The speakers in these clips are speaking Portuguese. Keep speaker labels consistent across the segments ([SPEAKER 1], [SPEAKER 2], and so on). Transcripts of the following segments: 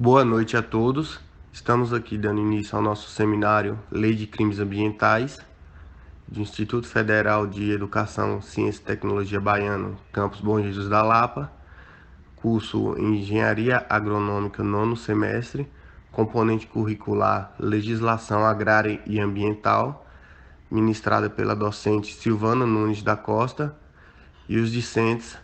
[SPEAKER 1] Boa noite a todos. Estamos aqui dando início ao nosso seminário Lei de Crimes Ambientais, do Instituto Federal de Educação, Ciência e Tecnologia Baiano, Campus Bom Jesus da Lapa, curso Engenharia Agronômica, nono semestre, componente curricular Legislação Agrária e Ambiental, ministrada pela docente Silvana Nunes da Costa, e os discentes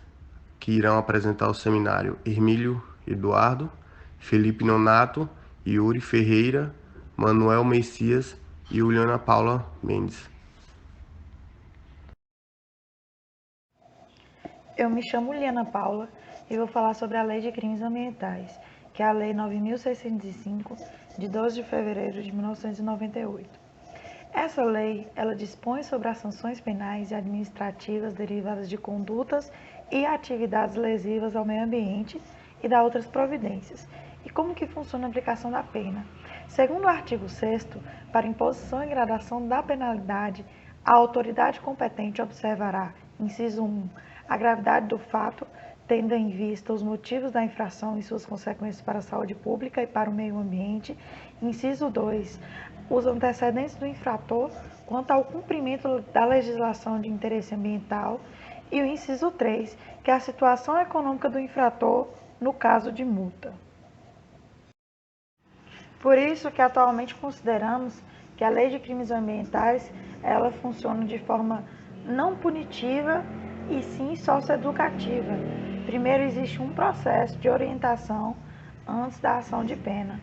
[SPEAKER 1] que irão apresentar o seminário: Hermílio Eduardo, Felipe Nonato, Yuri Ferreira, Manuel Messias e Juliana Paula Mendes.
[SPEAKER 2] Eu me chamo Liana Paula e vou falar sobre a Lei de Crimes Ambientais, que é a Lei 9.605, de 12 de fevereiro de 1998. Essa lei, ela dispõe sobre as sanções penais e administrativas derivadas de condutas e atividades lesivas ao meio ambiente e dá outras providências. E como que funciona a aplicação da pena? Segundo o artigo 6º, para imposição e gradação da penalidade, a autoridade competente observará, inciso 1, a gravidade do fato, tendo em vista os motivos da infração e suas consequências para a saúde pública e para o meio ambiente. Inciso 2, os antecedentes do infrator quanto ao cumprimento da legislação de interesse ambiental. E o inciso 3, que é a situação econômica do infrator no caso de multa. Por isso que atualmente consideramos que a Lei de Crimes Ambientais, ela funciona de forma não punitiva e sim socioeducativa. Primeiro existe um processo de orientação antes da ação de pena.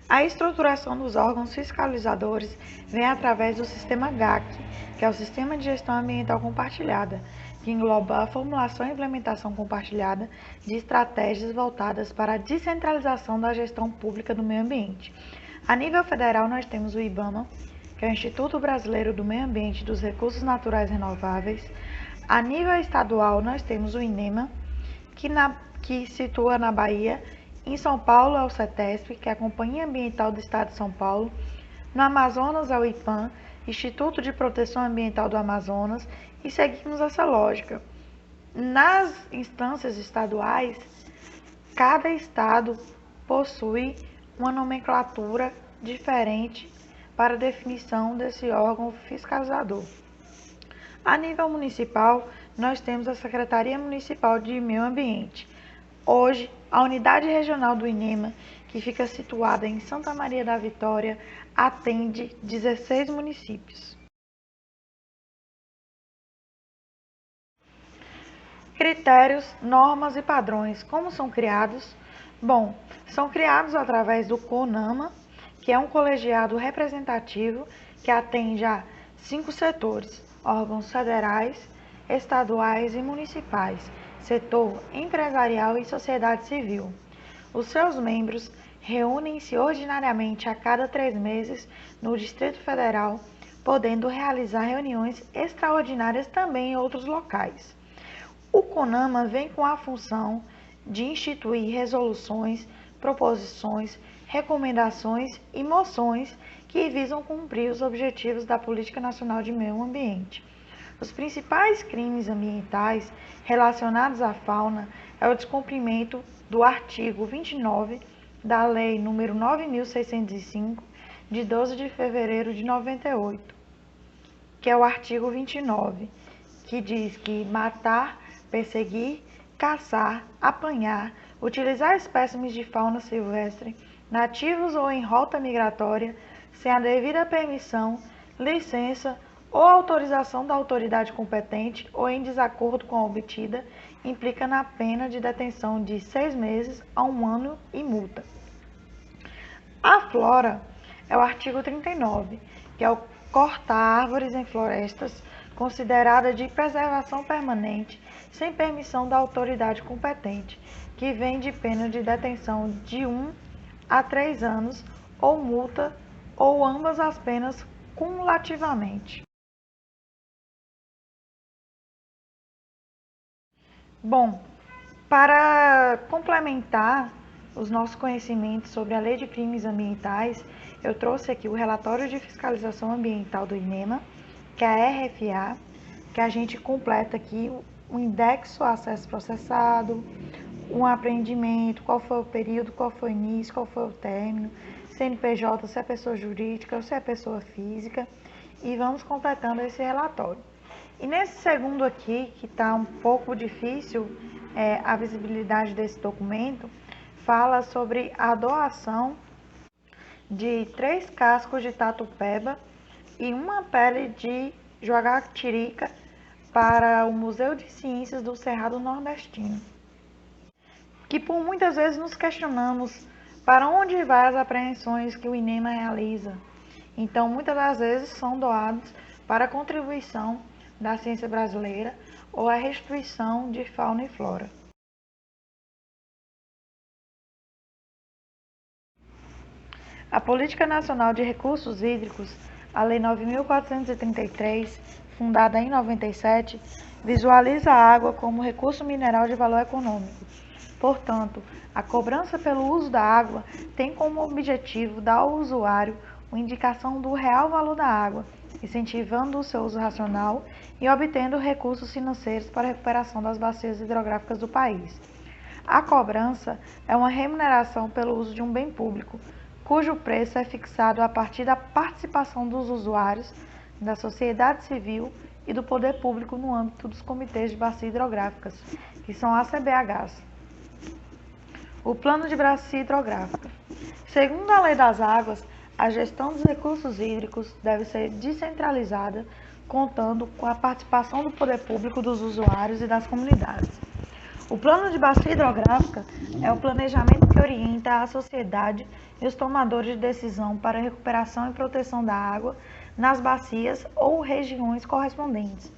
[SPEAKER 2] A estruturação dos órgãos fiscalizadores vem através do sistema GAC, que é o Sistema de Gestão Ambiental Compartilhada, que engloba a formulação e implementação compartilhada de estratégias voltadas para a descentralização da gestão pública do meio ambiente. A nível federal, nós temos o IBAMA, que é o Instituto Brasileiro do Meio Ambiente e dos Recursos Naturais Renováveis. A nível estadual, nós temos o INEMA, que situa na Bahia. Em São Paulo é o CETESP, que é a Companhia Ambiental do Estado de São Paulo. No Amazonas é o IPAM, Instituto de Proteção Ambiental do Amazonas, e seguimos essa lógica. Nas instâncias estaduais, cada estado possui uma nomenclatura diferente para a definição desse órgão fiscalizador. A nível municipal, nós temos a Secretaria Municipal de Meio Ambiente. Hoje, a unidade regional do INEMA, que fica situada em Santa Maria da Vitória, atende 16 municípios. Critérios, normas e padrões, como são criados? Bom, são criados através do CONAMA, que é um colegiado representativo que atende a 5 setores: órgãos federais, estaduais e municipais, setor empresarial e sociedade civil. Os seus membros reúnem-se ordinariamente a cada 3 meses no Distrito Federal, podendo realizar reuniões extraordinárias também em outros locais. O CONAMA vem com a função de instituir resoluções, proposições, recomendações e moções que visam cumprir os objetivos da Política Nacional de Meio Ambiente. Os principais crimes ambientais relacionados à fauna é o descumprimento do artigo 29 da Lei nº 9.605, de 12 de fevereiro de 98, que é o artigo 29, que diz que matar, perseguir, caçar, apanhar, utilizar espécimes de fauna silvestre, nativos ou em rota migratória, sem a devida permissão, licença ou autorização da autoridade competente ou em desacordo com a obtida, implica na pena de detenção de 6 meses a 1 ano e multa. A flora é o artigo 39, que é o cortar árvores em florestas considerada de preservação permanente, sem permissão da autoridade competente, que vem de pena de detenção de 1 a 3 anos ou multa, ou ambas as penas cumulativamente. Bom, para complementar os nossos conhecimentos sobre a Lei de Crimes Ambientais, eu trouxe aqui o relatório de fiscalização ambiental do INEMA, que é a RFA, que a gente completa aqui o indexo acesso processado, um apreendimento, qual foi o período, qual foi o início, qual foi o término, CNPJ, se é pessoa jurídica ou se é pessoa física, e vamos completando esse relatório. E nesse segundo aqui, que está um pouco difícil a visibilidade desse documento, fala sobre a doação de 3 cascos de tatu-peba e uma pele de jogatirica para o Museu de Ciências do Cerrado Nordestino. Que por muitas vezes nos questionamos para onde vai as apreensões que o INEMA realiza. Então, muitas das vezes são doados para a contribuição da ciência brasileira ou a restituição de fauna e flora. A Política Nacional de Recursos Hídricos, a Lei 9.433, fundada em 97, visualiza a água como recurso mineral de valor econômico. Portanto, a cobrança pelo uso da água tem como objetivo dar ao usuário uma indicação do real valor da água, incentivando o seu uso racional e obtendo recursos financeiros para a recuperação das bacias hidrográficas do país. A cobrança é uma remuneração pelo uso de um bem público, cujo preço é fixado a partir da participação dos usuários, da sociedade civil e do poder público no âmbito dos comitês de bacias hidrográficas, que são ACBHs. O Plano de Bacia Hidrográfica. Segundo a Lei das Águas, a gestão dos recursos hídricos deve ser descentralizada, contando com a participação do poder público, dos usuários e das comunidades. O Plano de Bacia Hidrográfica é o planejamento que orienta a sociedade e os tomadores de decisão para a recuperação e proteção da água nas bacias ou regiões correspondentes.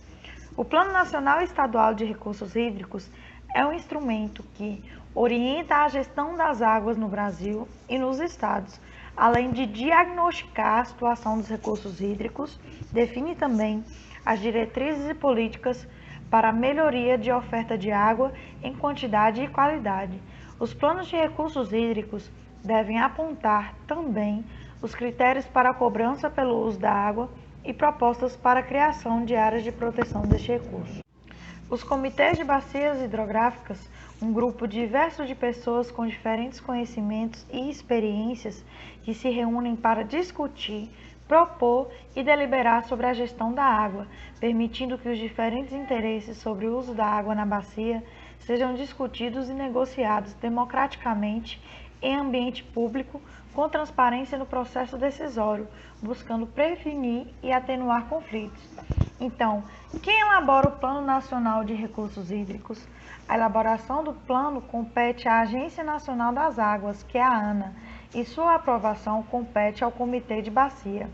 [SPEAKER 2] O Plano Nacional e Estadual de Recursos Hídricos é um instrumento que orienta a gestão das águas no Brasil e nos estados, além de diagnosticar a situação dos recursos hídricos, define também as diretrizes e políticas para a melhoria de oferta de água em quantidade e qualidade. Os planos de recursos hídricos devem apontar também os critérios para a cobrança pelo uso da água e propostas para a criação de áreas de proteção deste recurso. Os comitês de bacias hidrográficas, um grupo diverso de pessoas com diferentes conhecimentos e experiências que se reúnem para discutir, propor e deliberar sobre a gestão da água, permitindo que os diferentes interesses sobre o uso da água na bacia sejam discutidos e negociados democraticamente em ambiente público, com transparência no processo decisório, buscando prevenir e atenuar conflitos. Então, quem elabora o Plano Nacional de Recursos Hídricos? A elaboração do plano compete à Agência Nacional das Águas, que é a ANA, e sua aprovação compete ao Comitê de Bacia.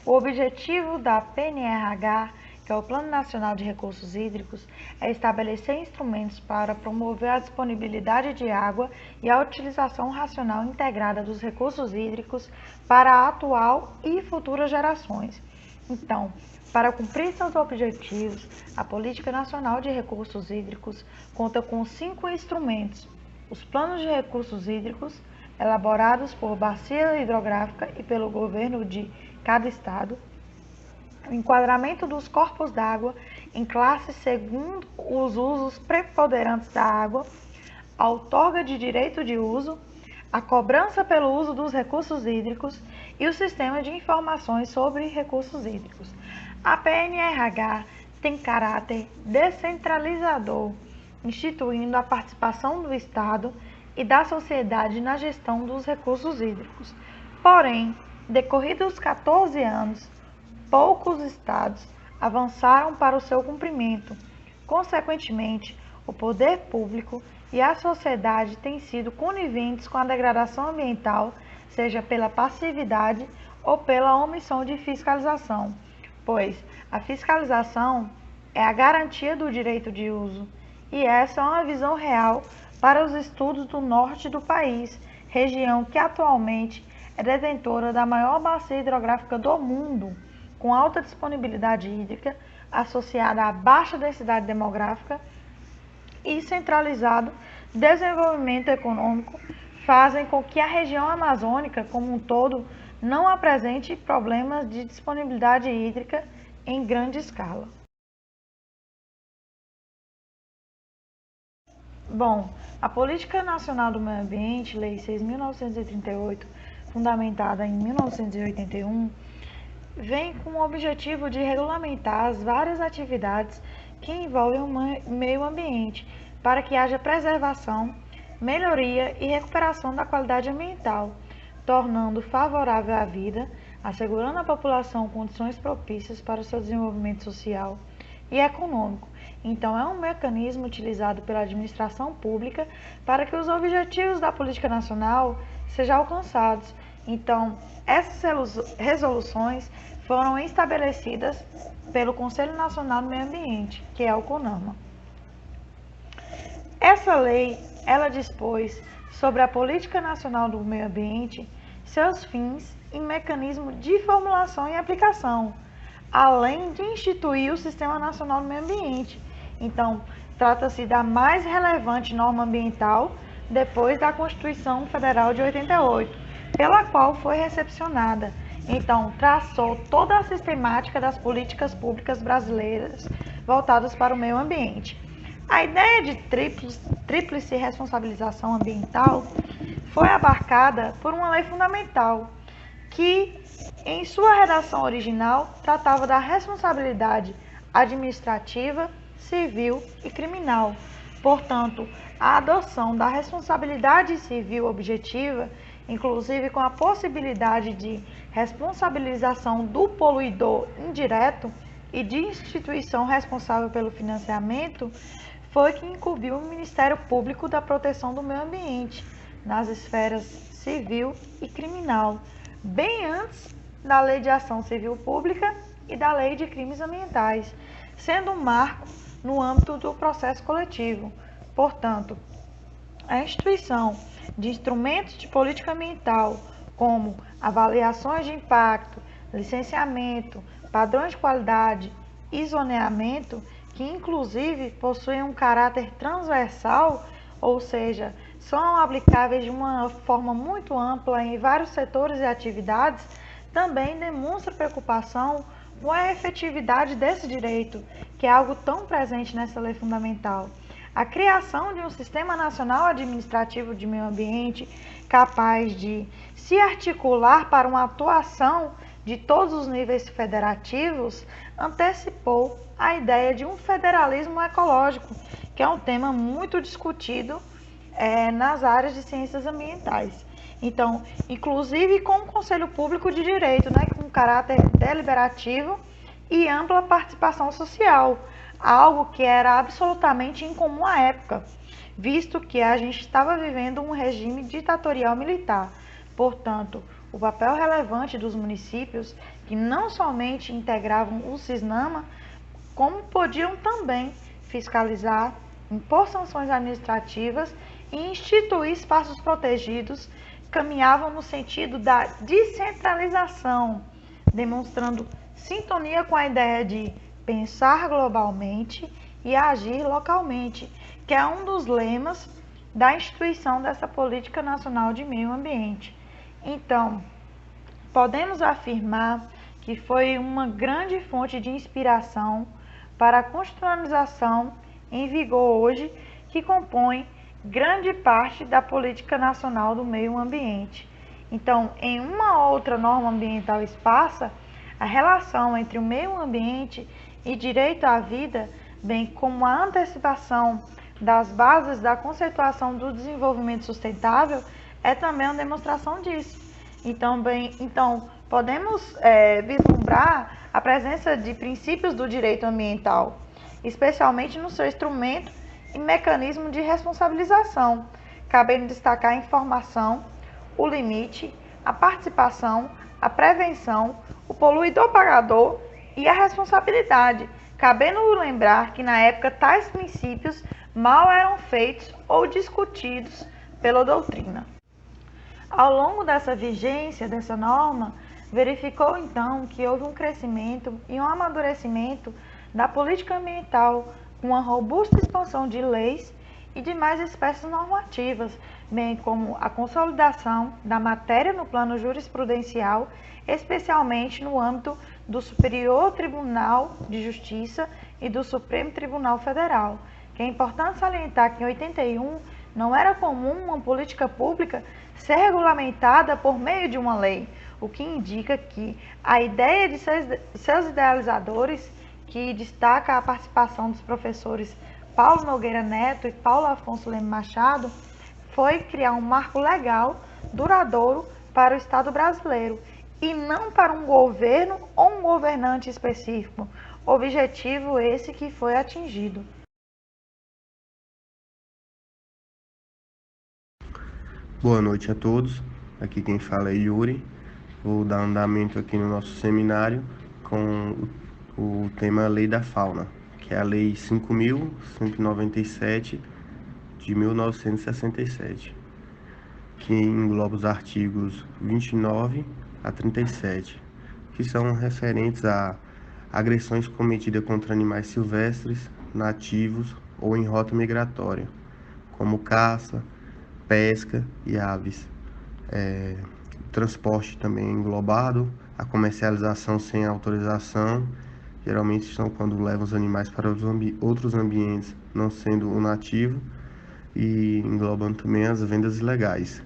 [SPEAKER 2] O objetivo da PNRH, que é o Plano Nacional de Recursos Hídricos, é estabelecer instrumentos para promover a disponibilidade de água e a utilização racional integrada dos recursos hídricos para a atual e futuras gerações. Então, para cumprir seus objetivos, a Política Nacional de Recursos Hídricos conta com 5 instrumentos: os planos de recursos hídricos, elaborados por bacia hidrográfica e pelo governo de cada estado, o enquadramento dos corpos d'água em classes segundo os usos preponderantes da água, a outorga de direito de uso, a cobrança pelo uso dos recursos hídricos e o sistema de informações sobre recursos hídricos. A PNRH tem caráter descentralizador, instituindo a participação do Estado e da sociedade na gestão dos recursos hídricos. Porém, decorridos 14 anos, poucos estados avançaram para o seu cumprimento. Consequentemente, o poder público e a sociedade têm sido coniventes com a degradação ambiental, seja pela passividade ou pela omissão de fiscalização, pois a fiscalização é a garantia do direito de uso, e essa é uma visão real para os estudos do norte do país, região que atualmente é detentora da maior bacia hidrográfica do mundo, com alta disponibilidade hídrica, associada à baixa densidade demográfica e centralizado desenvolvimento econômico, fazem com que a região amazônica como um todo não apresente problemas de disponibilidade hídrica em grande escala. Bom, a Política Nacional do Meio Ambiente, Lei 6.938, fundamentada em 1981, vem com o objetivo de regulamentar as várias atividades que envolvem o meio ambiente, para que haja preservação, melhoria e recuperação da qualidade ambiental, tornando favorável à vida, assegurando à população condições propícias para o seu desenvolvimento social e econômico. Então, é um mecanismo utilizado pela administração pública para que os objetivos da política nacional sejam alcançados. Então, essas resoluções foram estabelecidas pelo Conselho Nacional do Meio Ambiente, que é o CONAMA. Essa lei, ela dispôs sobre a Política Nacional do Meio Ambiente, seus fins e mecanismo de formulação e aplicação, além de instituir o Sistema Nacional do Meio Ambiente. Então, trata-se da mais relevante norma ambiental depois da Constituição Federal de 88, pela qual foi recepcionada. Então, traçou toda a sistemática das políticas públicas brasileiras voltadas para o meio ambiente. A ideia de tríplice responsabilização ambiental foi abarcada por uma lei fundamental, que, em sua redação original, tratava da responsabilidade administrativa, civil e criminal. Portanto, a adoção da responsabilidade civil objetiva, inclusive com a possibilidade de responsabilização do poluidor indireto e de instituição responsável pelo financiamento, foi que incumbiu o Ministério Público da Proteção do Meio Ambiente nas esferas civil e criminal, bem antes da Lei de Ação Civil Pública e da Lei de Crimes Ambientais, sendo um marco no âmbito do processo coletivo. Portanto, a instituição de instrumentos de política ambiental, como avaliações de impacto, licenciamento, padrões de qualidade e zoneamento, que inclusive possuem um caráter transversal, ou seja, são aplicáveis de uma forma muito ampla em vários setores e atividades, também demonstra preocupação com a efetividade desse direito, que é algo tão presente nessa lei fundamental. A criação de um Sistema Nacional Administrativo de Meio Ambiente capaz de se articular para uma atuação de todos os níveis federativos antecipou a ideia de um federalismo ecológico, que é um tema muito discutido nas áreas de ciências ambientais. Então, inclusive com o Conselho Público de Direito, com caráter deliberativo e ampla participação social, algo que era absolutamente incomum à época, visto que a gente estava vivendo um regime ditatorial militar. Portanto, o papel relevante dos municípios, que não somente integravam o CISNAMA, como podiam também fiscalizar, impor sanções administrativas e instituir espaços protegidos, caminhavam no sentido da descentralização, demonstrando sintonia com a ideia de pensar globalmente e agir localmente, que é um dos lemas da instituição dessa Política Nacional de Meio Ambiente. Então, podemos afirmar que foi uma grande fonte de inspiração para a constitucionalização em vigor hoje, que compõe grande parte da Política Nacional do Meio Ambiente. Então, em uma outra norma ambiental esparsa, a relação entre o meio ambiente e direito à vida, bem como a antecipação das bases da conceituação do desenvolvimento sustentável, é também uma demonstração disso. Então, podemos vislumbrar a presença de princípios do direito ambiental, especialmente no seu instrumento e mecanismo de responsabilização, cabendo destacar a informação, o limite, a participação, a prevenção, o poluidor pagador e a responsabilidade, cabendo lembrar que na época tais princípios mal eram feitos ou discutidos pela doutrina. Ao longo dessa vigência dessa norma, verificou então que houve um crescimento e um amadurecimento da política ambiental, com uma robusta expansão de leis e demais espécies normativas, bem como a consolidação da matéria no plano jurisprudencial, especialmente no âmbito do Superior Tribunal de Justiça e do Supremo Tribunal Federal, que é importante salientar que em 81 não era comum uma política pública ser regulamentada por meio de uma lei, o que indica que a ideia de seus idealizadores, que destaca a participação dos professores Paulo Nogueira Neto e Paulo Afonso Leme Machado, foi criar um marco legal duradouro para o Estado brasileiro e não para um governo ou um governante específico, objetivo esse que foi atingido.
[SPEAKER 1] Boa noite a todos, aqui quem fala é Yuri. Vou dar andamento aqui no nosso seminário com o tema Lei da Fauna, que é a Lei 5.197 de 1967, que engloba os artigos 29 a 37, que são referentes a agressões cometidas contra animais silvestres, nativos ou em rota migratória, como caça, pesca e aves. Transporte também é englobado, a comercialização sem autorização, geralmente são quando levam os animais para outros ambientes, não sendo o nativo, e englobando também as vendas ilegais.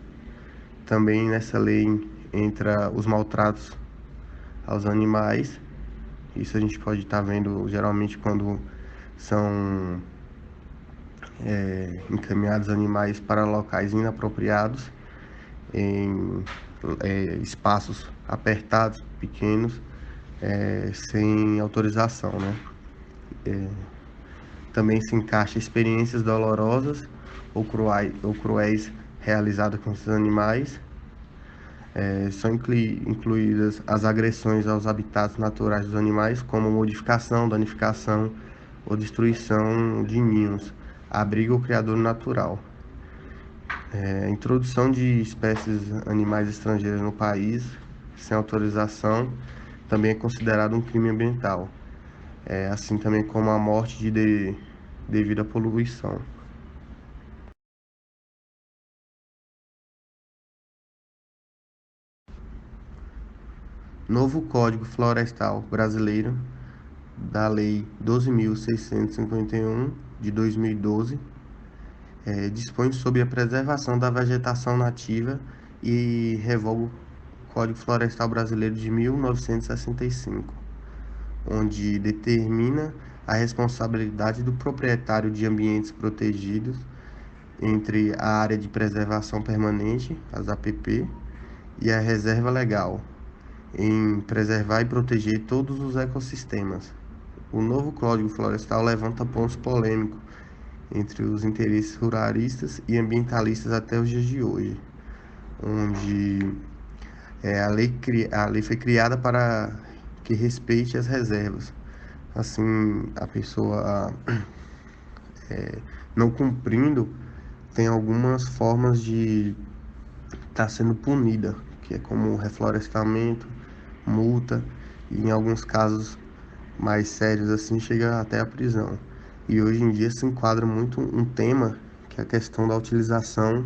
[SPEAKER 1] Também nessa lei entra os maltratos aos animais. Isso a gente pode estar vendo geralmente quando são encaminhados animais para locais inapropriados, em espaços apertados, pequenos, sem autorização, né? Também se encaixa experiências dolorosas ou cruéis realizadas com esses animais. São incluídas as agressões aos habitats naturais dos animais, como modificação, danificação ou destruição de ninhos, abrigo ou criador natural. Introdução de espécies animais estrangeiras no país sem autorização também é considerado um crime ambiental, assim também como a morte devido à poluição. Novo Código Florestal Brasileiro, da Lei 12.651 de 2012, dispõe sobre a preservação da vegetação nativa e revoga o Código Florestal Brasileiro de 1965, onde determina a responsabilidade do proprietário de ambientes protegidos entre a área de preservação permanente, as APP, e a reserva legal, em preservar e proteger todos os ecossistemas. O novo Código Florestal levanta pontos polêmicos entre os interesses ruralistas e ambientalistas até os dias de hoje, onde a lei foi criada para que respeite as reservas. Assim, a pessoa não cumprindo tem algumas formas de estar sendo punida, que é como reflorestamento, multa e em alguns casos mais sérios assim chega até a prisão. E hoje em dia se enquadra muito um tema que é a questão da utilização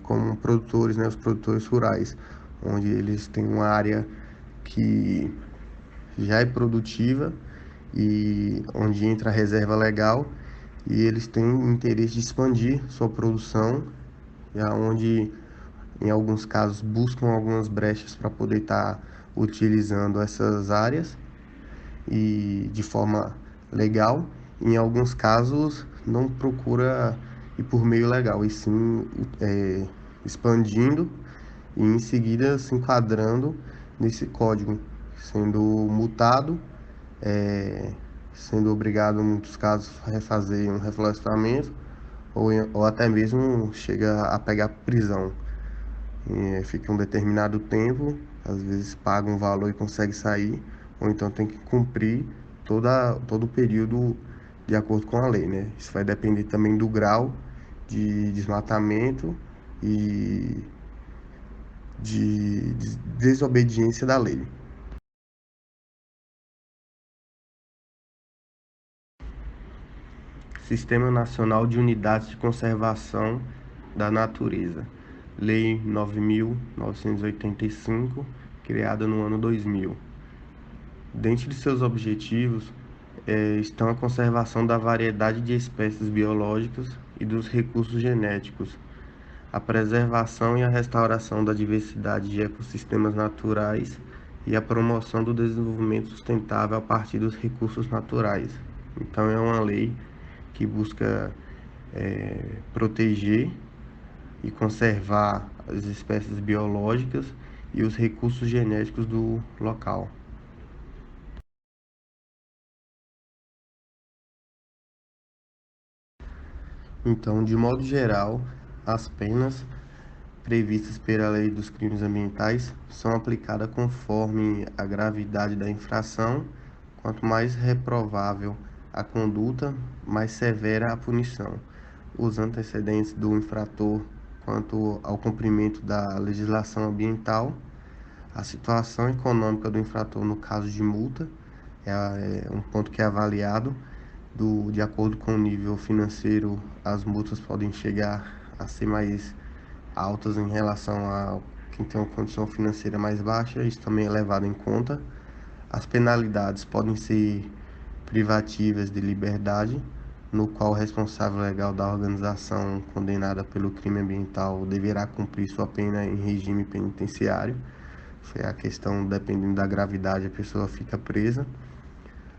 [SPEAKER 1] como produtores, né, os produtores rurais, onde eles têm uma área que já é produtiva e onde entra a reserva legal e eles têm interesse de expandir sua produção, e onde em alguns casos buscam algumas brechas para poder estar utilizando essas áreas e de forma legal. Em alguns casos não procura ir por meio legal, e sim expandindo e em seguida se enquadrando nesse código, sendo multado, sendo obrigado em muitos casos a refazer um reflorestamento ou até mesmo chega a pegar prisão. Fica um determinado tempo, às vezes paga um valor e consegue sair, ou então tem que cumprir todo o período de acordo com a lei, né? Isso vai depender também do grau de desmatamento e de desobediência da lei. Sistema Nacional de Unidades de Conservação da Natureza, Lei 9.985, criada no ano 2000. Dentre de seus objetivos estão a conservação da variedade de espécies biológicas e dos recursos genéticos, a preservação e a restauração da diversidade de ecossistemas naturais e a promoção do desenvolvimento sustentável a partir dos recursos naturais. Então, é uma lei que busca proteger e conservar as espécies biológicas e os recursos genéticos do local. Então, de modo geral, as penas previstas pela Lei dos Crimes Ambientais são aplicadas conforme a gravidade da infração. Quanto mais reprovável a conduta, mais severa a punição. Os antecedentes do infrator quanto ao cumprimento da legislação ambiental, a situação econômica do infrator no caso de multa, é um ponto que é avaliado. De acordo com o nível financeiro, as multas podem chegar a ser mais altas em relação a quem tem uma condição financeira mais baixa, isso também é levado em conta. As penalidades podem ser privativas de liberdade, no qual o responsável legal da organização condenada pelo crime ambiental deverá cumprir sua pena em regime penitenciário. Foi a questão, dependendo da gravidade, a pessoa fica presa.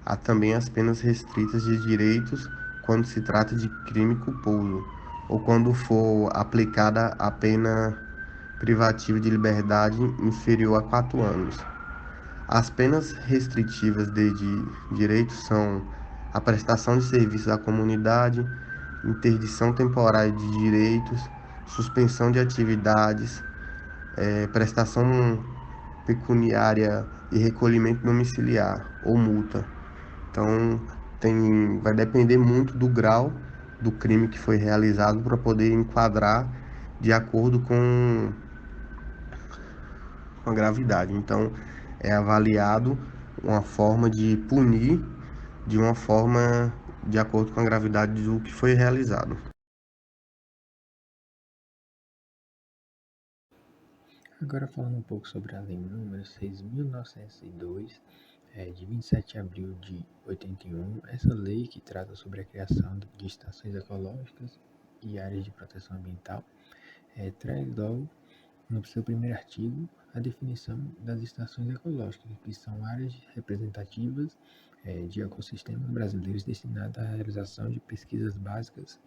[SPEAKER 1] Há também as penas restritas de direitos quando se trata de crime culposo, ou quando for aplicada a pena privativa de liberdade inferior a 4 anos. As penas restritivas de direitos são a prestação de serviços à comunidade, interdição temporária de direitos, suspensão de atividades, prestação pecuniária e recolhimento domiciliar ou multa. Então, vai depender muito do grau do crime que foi realizado para poder enquadrar de acordo com a gravidade. Então, é avaliado uma forma de punir de uma forma de acordo com a gravidade do que foi realizado.
[SPEAKER 3] Agora falando um pouco sobre a Lei nº 6.902, de 27 de abril de 81, essa lei que trata sobre a criação de estações ecológicas e áreas de proteção ambiental, traz logo no seu primeiro artigo a definição das estações ecológicas, que são áreas representativas de ecossistemas brasileiros destinadas à realização de pesquisas básicas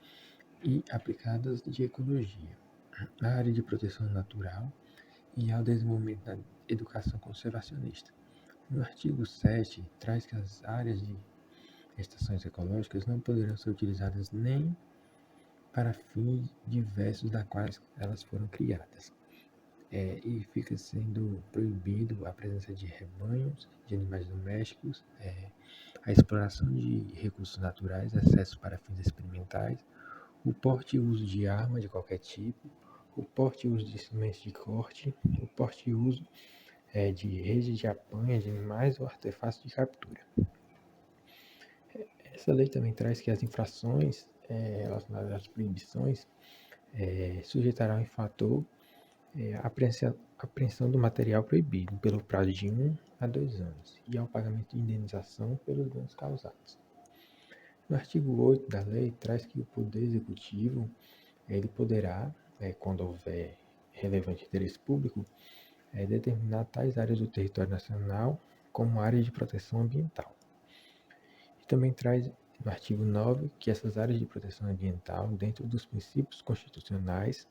[SPEAKER 3] e aplicadas de ecologia, a área de proteção natural e ao desenvolvimento da educação conservacionista. No artigo 7, traz que as áreas de estações ecológicas não poderão ser utilizadas nem para fins diversos da quais elas foram criadas. E fica sendo proibido a presença de rebanhos de animais domésticos, a exploração de recursos naturais, acesso para fins experimentais, o porte e uso de arma de qualquer tipo, o porte e uso de instrumentos de corte, o porte e uso de redes de apanha de animais ou artefatos de captura. Essa lei também traz que as infrações relacionadas às proibições sujeitarão o infrator à apreensão do material proibido pelo prazo de 1 a 2 anos e ao pagamento de indenização pelos danos causados. No artigo 8 da lei, traz que o Poder Executivo ele poderá, quando houver relevante interesse público, determinar tais áreas do território nacional como áreas de proteção ambiental. E também traz no artigo 9 que essas áreas de proteção ambiental, dentro dos princípios constitucionais,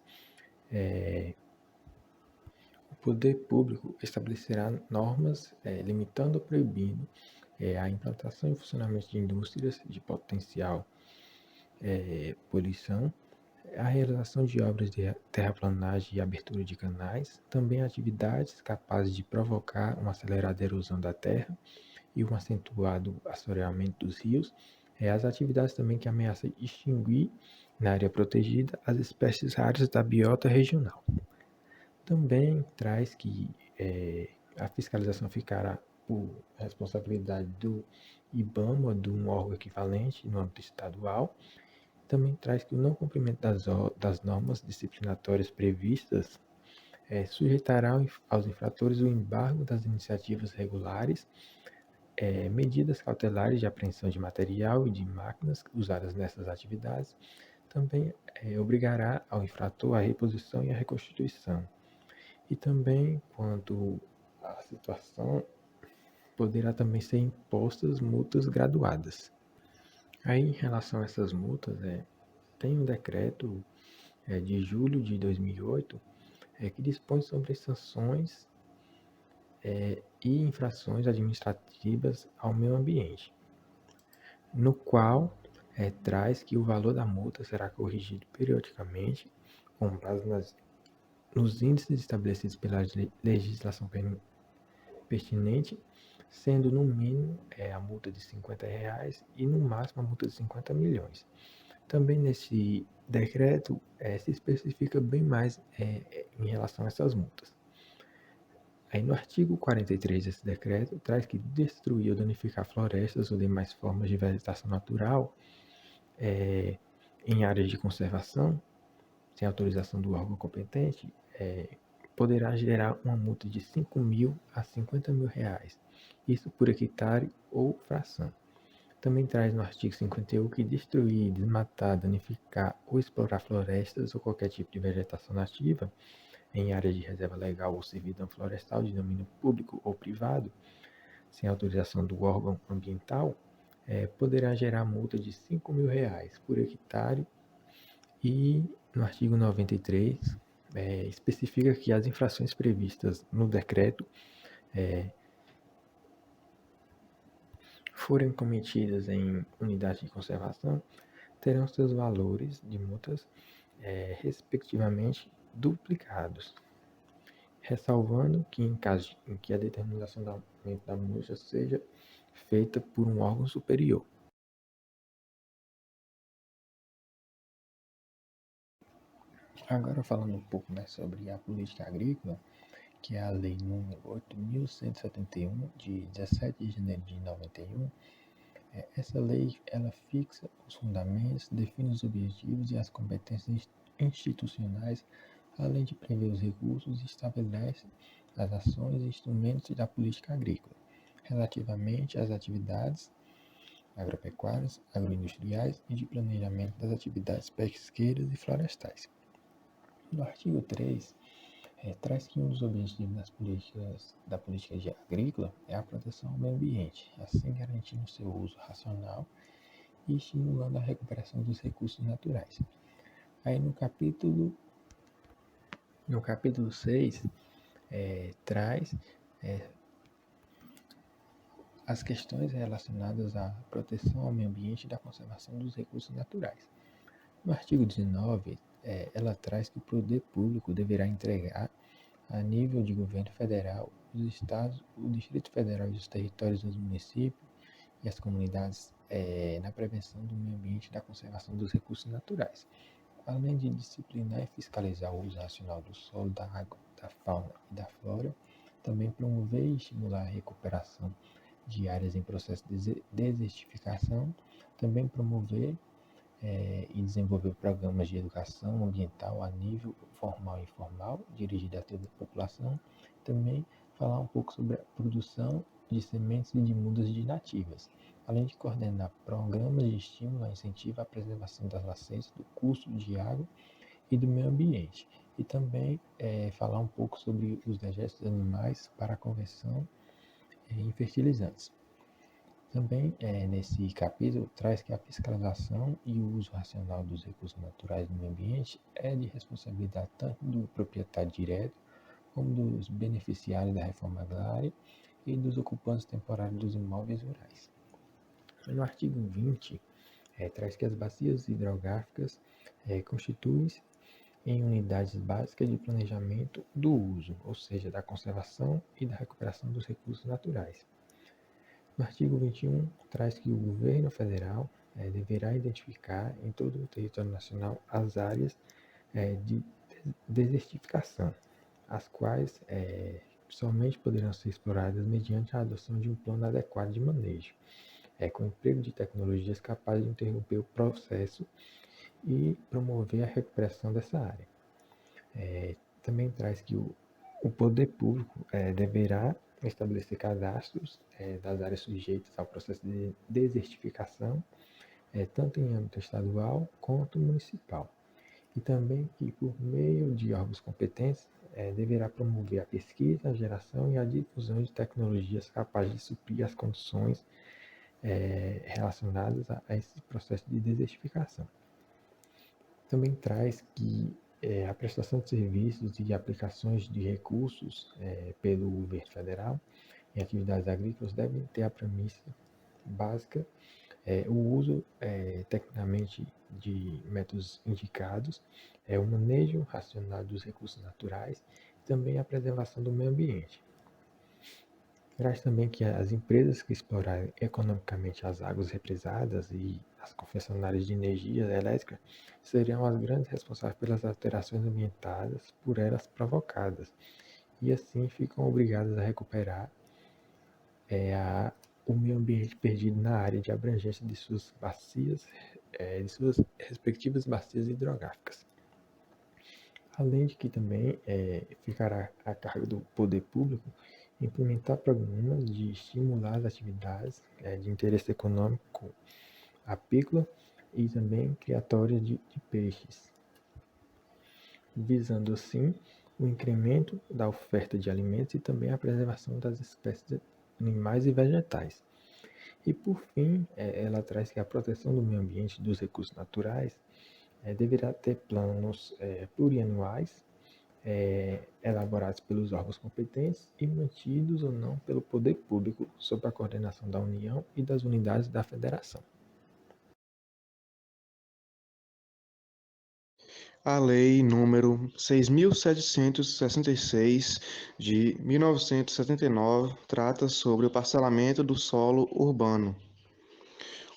[SPEAKER 3] o poder público estabelecerá normas limitando ou proibindo a implantação e funcionamento de indústrias de potencial poluição, a realização de obras de terraplanagem e abertura de canais, também atividades capazes de provocar uma acelerada erosão da terra e um acentuado assoreamento dos rios, as atividades também que ameaçam extinguir na área protegida as espécies raras da biota regional. Também traz que a fiscalização ficará por responsabilidade do IBAMA ou de um órgão equivalente no âmbito estadual. Também traz que o não cumprimento das normas disciplinatórias previstas sujeitará aos infratores o embargo das iniciativas regulares, medidas cautelares de apreensão de material e de máquinas usadas nessas atividades. Também obrigará ao infrator a reposição e a reconstituição. E também, quanto à situação, poderá também ser impostas multas graduadas. Aí, em relação a essas multas, tem um decreto de julho de 2008 que dispõe sobre sanções e infrações administrativas ao meio ambiente, no qual traz que o valor da multa será corrigido periodicamente com base nos índices estabelecidos pela legislação pertinente, sendo no mínimo a multa de R$ 50 e no máximo a multa de 50 milhões. Também nesse decreto se especifica bem mais em relação a essas multas. Aí no artigo 43 desse decreto, traz que destruir ou danificar florestas ou demais formas de vegetação natural em áreas de conservação, sem autorização do órgão competente, poderá gerar uma multa de 5 mil a 50 mil reais, isso por hectare ou fração. Também traz no artigo 51 que destruir, desmatar, danificar ou explorar florestas ou qualquer tipo de vegetação nativa em áreas de reserva legal ou servidão florestal de domínio público ou privado, sem autorização do órgão ambiental, poderá gerar multa de 5 mil reais por hectare. E no artigo 93 especifica que as infrações previstas no decreto forem cometidas em unidade de conservação terão seus valores de multas respectivamente duplicados, ressalvando que em caso em que a determinação do aumento da multa seja feita por um órgão superior. Agora falando um pouco mais sobre a política agrícola, que é a Lei número 8.171, de 17 de janeiro de 91, essa lei ela fixa os fundamentos, define os objetivos e as competências institucionais, além de prever os recursos e estabelece as ações e instrumentos da política agrícola, relativamente às atividades agropecuárias, agroindustriais e de planejamento das atividades pesqueiras e florestais. No artigo 3, traz que um dos objetivos da política agrícola é a proteção ao meio ambiente, assim garantindo seu uso racional e estimulando a recuperação dos recursos naturais. Aí no capítulo 6, traz as questões relacionadas à proteção ao meio ambiente e da conservação dos recursos naturais. No artigo 19, ela traz que o poder público deverá entregar, a nível de governo federal, os estados, o Distrito Federal e os territórios dos municípios e as comunidades na prevenção do meio ambiente e da conservação dos recursos naturais, além de disciplinar e fiscalizar o uso racional do solo, da água, da fauna e da flora, também promover e estimular a recuperação de áreas em processo de desertificação, também promover e desenvolver programas de educação ambiental a nível formal e informal, dirigido a toda a população. Também falar um pouco sobre a produção de sementes e de mudas de nativas, além de coordenar programas de estímulo e incentivo à preservação das nascentes, do curso de água e do meio ambiente. E também falar um pouco sobre os dejetos animais para a conversão em fertilizantes. Também, nesse capítulo, traz que a fiscalização e o uso racional dos recursos naturais do meio ambiente é de responsabilidade tanto do proprietário direto, como dos beneficiários da reforma agrária e dos ocupantes temporários dos imóveis rurais. No artigo 20, traz que as bacias hidrográficas constituem-se em unidades básicas de planejamento do uso, ou seja, da conservação e da recuperação dos recursos naturais. No artigo 21, traz que o governo federal deverá identificar em todo o território nacional as áreas de desertificação, as quais somente poderão ser exploradas mediante a adoção de um plano adequado de manejo, com emprego de tecnologias capazes de interromper o processo e promover a recuperação dessa área. Também traz que o poder público deverá estabelecer cadastros das áreas sujeitas ao processo de desertificação, tanto em âmbito estadual quanto municipal. E também que, por meio de órgãos competentes, deverá promover a pesquisa, a geração e a difusão de tecnologias capazes de suprir as condições relacionadas a esse processo de desertificação. Também traz que a prestação de serviços e aplicações de recursos pelo governo federal em atividades agrícolas devem ter a premissa básica, o uso tecnicamente de métodos indicados, o manejo racional dos recursos naturais e também a preservação do meio ambiente. Traz também que as empresas que explorarem economicamente as águas represadas e as concessionárias de energia elétrica serão as grandes responsáveis pelas alterações ambientais por elas provocadas e assim ficam obrigadas a recuperar o meio ambiente perdido na área de abrangência de suas bacias, de suas respectivas bacias hidrográficas. Além de que também ficará a cargo do poder público implementar programas de estimular as atividades de interesse econômico apícola e também criatórias de peixes, visando assim o incremento da oferta de alimentos e também a preservação das espécies animais e vegetais. E por fim, ela traz que a proteção do meio ambiente e dos recursos naturais deverá ter planos plurianuais elaborados pelos órgãos competentes e mantidos ou não pelo poder público sob a coordenação da União e das unidades da Federação.
[SPEAKER 1] A Lei número 6.766 de 1979 trata sobre o parcelamento do solo urbano.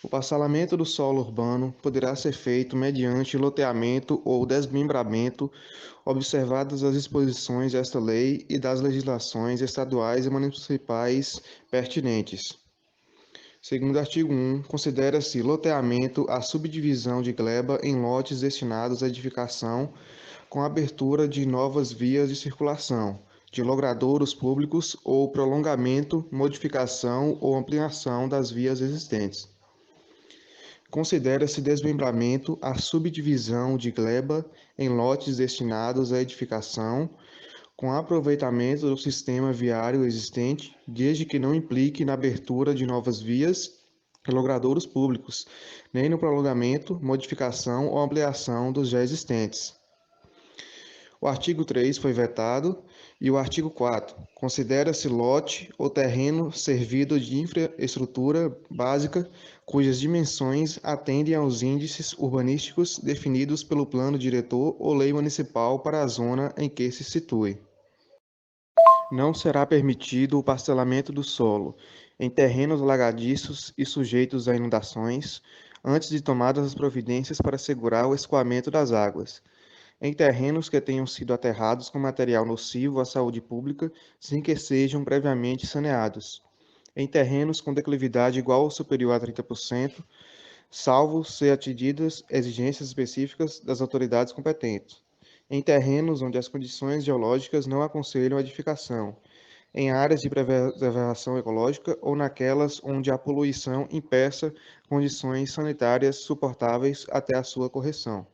[SPEAKER 1] O parcelamento do solo urbano poderá ser feito mediante loteamento ou desmembramento, observadas as disposições desta lei e das legislações estaduais e municipais pertinentes. Segundo o artigo 1, considera-se loteamento a subdivisão de gleba em lotes destinados à edificação com abertura de novas vias de circulação, de logradouros públicos ou prolongamento, modificação ou ampliação das vias existentes. Considera-se desmembramento a subdivisão de gleba em lotes destinados à edificação, com aproveitamento do sistema viário existente, desde que não implique na abertura de novas vias e logradouros públicos, nem no prolongamento, modificação ou ampliação dos já existentes. O artigo 3 foi vetado e o artigo 4 considera-se lote ou terreno servido de infraestrutura básica cujas dimensões atendem aos índices urbanísticos definidos pelo plano diretor ou lei municipal para a zona em que se situe. Não será permitido o parcelamento do solo em terrenos alagadiços e sujeitos a inundações antes de tomadas as providências para assegurar o escoamento das águas em terrenos que tenham sido aterrados com material nocivo à saúde pública sem que sejam previamente saneados, em terrenos com declividade igual ou superior a 30%, salvo ser atendidas exigências específicas das autoridades competentes, em terrenos onde as condições geológicas não aconselham a edificação, em áreas de preservação ecológica ou naquelas onde a poluição impeça condições sanitárias suportáveis até a sua correção.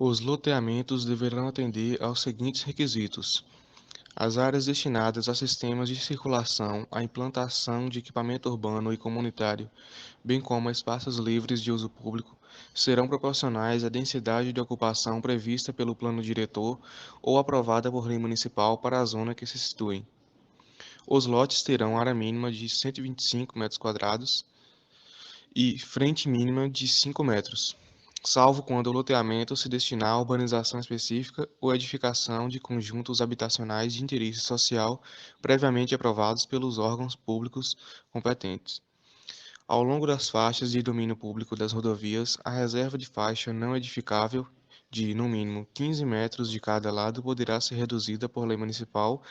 [SPEAKER 1] Os loteamentos deverão atender aos seguintes requisitos: as áreas destinadas a sistemas de circulação, a implantação de equipamento urbano e comunitário, bem como a espaços livres de uso público, serão proporcionais à densidade de ocupação prevista pelo plano diretor ou aprovada por lei municipal para a zona que se situem. Os lotes terão área mínima de 125 metros quadrados e frente mínima de 5 metros, salvo quando o loteamento se destinar a urbanização específica ou edificação de conjuntos habitacionais de interesse social previamente aprovados pelos órgãos públicos competentes. Ao longo das faixas de domínio público das rodovias, a reserva de faixa não edificável de, no mínimo, 15 metros de cada lado poderá ser reduzida por lei municipal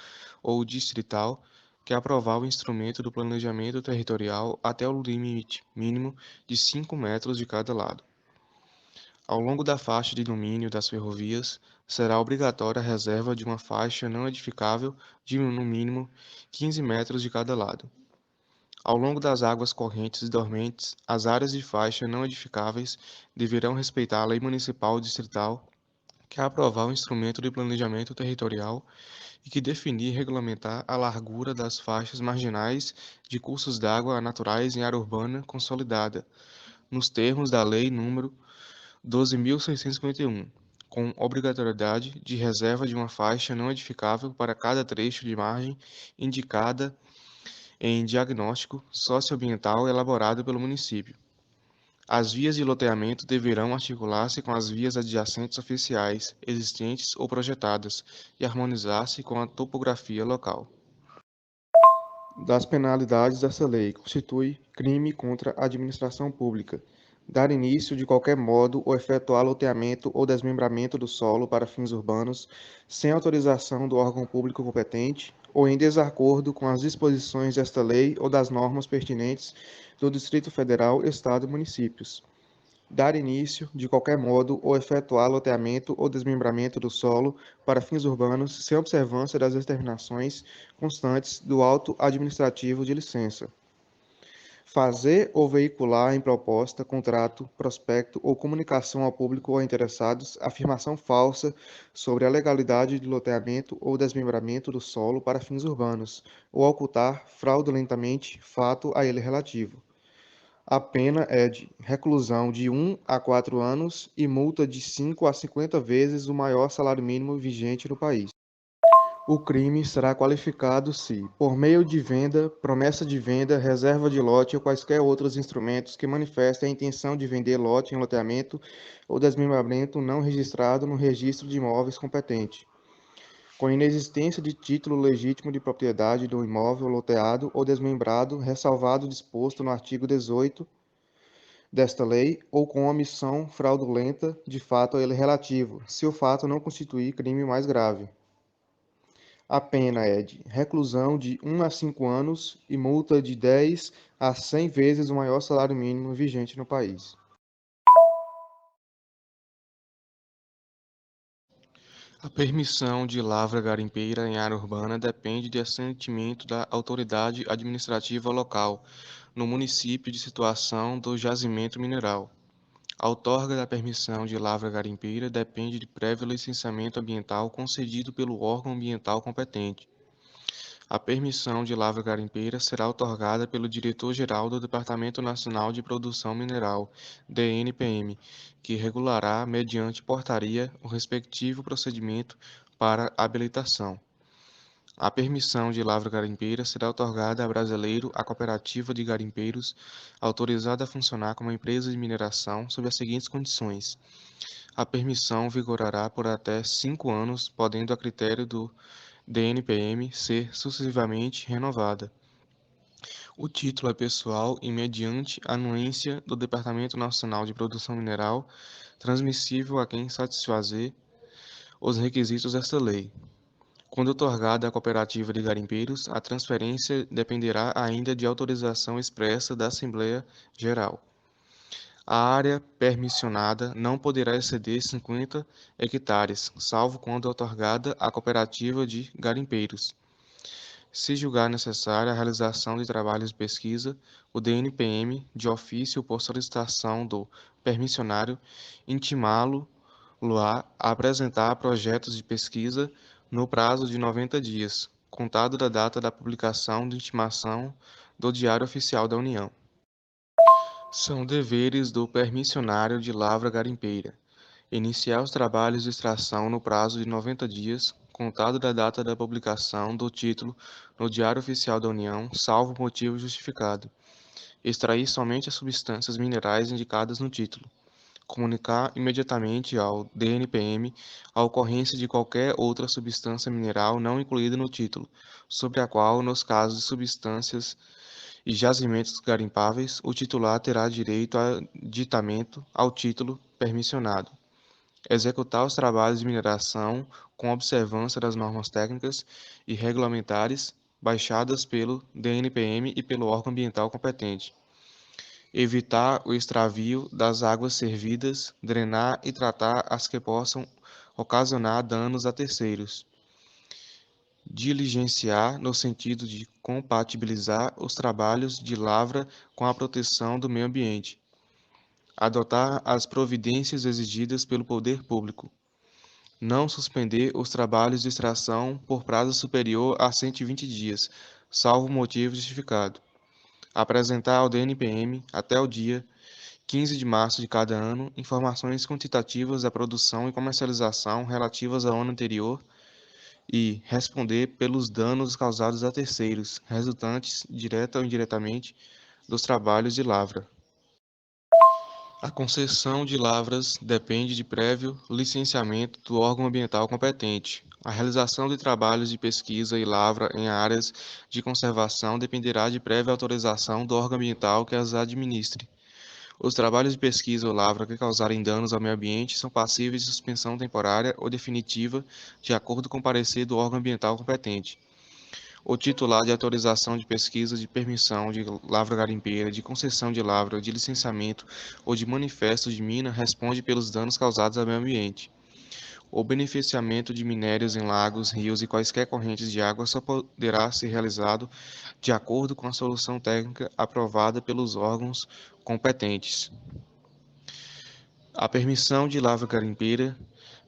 [SPEAKER 1] ou distrital que aprovar o instrumento do planejamento territorial até o limite mínimo de 5 metros de cada lado. Ao longo da faixa de domínio das ferrovias,
[SPEAKER 4] será obrigatória a reserva de uma faixa não edificável de no mínimo 15 metros de cada lado. Ao longo das águas correntes e dormentes, as áreas de faixa não edificáveis deverão respeitar a Lei Municipal Distrital que aprovar o instrumento de planejamento territorial e que definir e regulamentar a largura das faixas marginais de cursos d'água naturais em área urbana consolidada, nos termos da Lei nº 12.651, com obrigatoriedade de reserva de uma faixa não edificável para cada trecho de margem indicada em diagnóstico socioambiental elaborado pelo município. As vias de loteamento deverão articular-se com as vias adjacentes oficiais, existentes ou projetadas, e harmonizar-se com a topografia local. Das penalidades dessa lei constitui crime contra a administração pública, dar início de qualquer modo ou efetuar loteamento ou desmembramento do solo para fins urbanos sem autorização do órgão público competente ou em desacordo com as disposições desta lei ou das normas pertinentes do Distrito Federal, Estado e municípios. Dar início, de qualquer modo, ou efetuar loteamento ou desmembramento do solo para fins urbanos sem observância das determinações constantes do auto administrativo de licença. Fazer ou veicular em proposta, contrato, prospecto ou comunicação ao público ou a interessados afirmação falsa sobre a legalidade de loteamento ou desmembramento do solo para fins urbanos, ou ocultar fraudulentamente fato a ele relativo. A pena é de reclusão de 1 a 4 anos e multa de 5 a 50 vezes o maior salário mínimo vigente no país. O crime será qualificado se, por meio de venda, promessa de venda, reserva de lote ou quaisquer outros instrumentos que manifestem a intenção de vender lote em loteamento ou desmembramento não registrado no registro de imóveis competente, com inexistência de título legítimo de propriedade do imóvel loteado ou desmembrado, ressalvado o disposto no artigo 18 desta lei, ou com omissão fraudulenta de fato a ele relativo, se o fato não constituir crime mais grave. A pena é de reclusão de 1 a 5 anos e multa de 10 a 100 vezes o maior salário mínimo vigente no país. A permissão de lavra garimpeira em área urbana depende de assentimento da autoridade administrativa local, no município de situação do jazimento mineral. A outorga da permissão de lavra garimpeira depende de prévio licenciamento ambiental concedido pelo órgão ambiental competente. A permissão de lavra garimpeira será outorgada pelo Diretor-Geral do Departamento Nacional de Produção Mineral, DNPM, que regulará, mediante portaria, o respectivo procedimento para habilitação. A permissão de lavra garimpeira será outorgada a Brasileiro, a cooperativa de garimpeiros, autorizada a funcionar como empresa de mineração sob as seguintes condições. A permissão vigorará por até 5 anos, podendo, a critério do DNPM, ser sucessivamente renovada. O título é pessoal e mediante anuência do Departamento Nacional de Produção Mineral, transmissível a quem satisfazer os requisitos desta lei. Quando outorgada à cooperativa de garimpeiros, a transferência dependerá ainda de autorização expressa da Assembleia Geral. A área permissionada não poderá exceder 50 hectares, salvo quando outorgada à cooperativa de garimpeiros. Se julgar necessária a realização de trabalhos de pesquisa, o DNPM, de ofício por solicitação do permissionário, intimá-lo-á a apresentar projetos de pesquisa no prazo de 90 dias, contado da data da publicação de intimação do Diário Oficial da União. São deveres do permissionário de lavra garimpeira: iniciar os trabalhos de extração no prazo de 90 dias, contado da data da publicação do título no Diário Oficial da União, salvo motivo justificado. Extrair somente as substâncias minerais indicadas no título. Comunicar imediatamente ao DNPM a ocorrência de qualquer outra substância mineral não incluída no título, sobre a qual, nos casos de substâncias e jazimentos garimpáveis, o titular terá direito a ditamento ao título permissionado. Executar os trabalhos de mineração com observância das normas técnicas e regulamentares baixadas pelo DNPM e pelo órgão ambiental competente. Evitar o extravio das águas servidas, drenar e tratar as que possam ocasionar danos a terceiros. Diligenciar no sentido de compatibilizar os trabalhos de lavra com a proteção do meio ambiente. Adotar as providências exigidas pelo poder público. Não suspender os trabalhos de extração por prazo superior a 120 dias, salvo motivo justificado. Apresentar ao DNPM, até o dia 15 de março de cada ano, informações quantitativas da produção e comercialização relativas ao ano anterior e responder pelos danos causados a terceiros, resultantes, direta ou indiretamente, dos trabalhos de lavra. A concessão de lavras depende de prévio licenciamento do órgão ambiental competente. A realização de trabalhos de pesquisa e lavra em áreas de conservação dependerá de prévia autorização do órgão ambiental que as administre. Os trabalhos de pesquisa ou lavra que causarem danos ao meio ambiente são passíveis de suspensão temporária ou definitiva, de acordo com o parecer do órgão ambiental competente. O titular de autorização de pesquisa, de permissão de lavra garimpeira, de concessão de lavra, de licenciamento ou de manifesto de mina responde pelos danos causados ao meio ambiente. O beneficiamento de minérios em lagos, rios e quaisquer correntes de água só poderá ser realizado de acordo com a solução técnica aprovada pelos órgãos competentes. A permissão de lavra garimpeira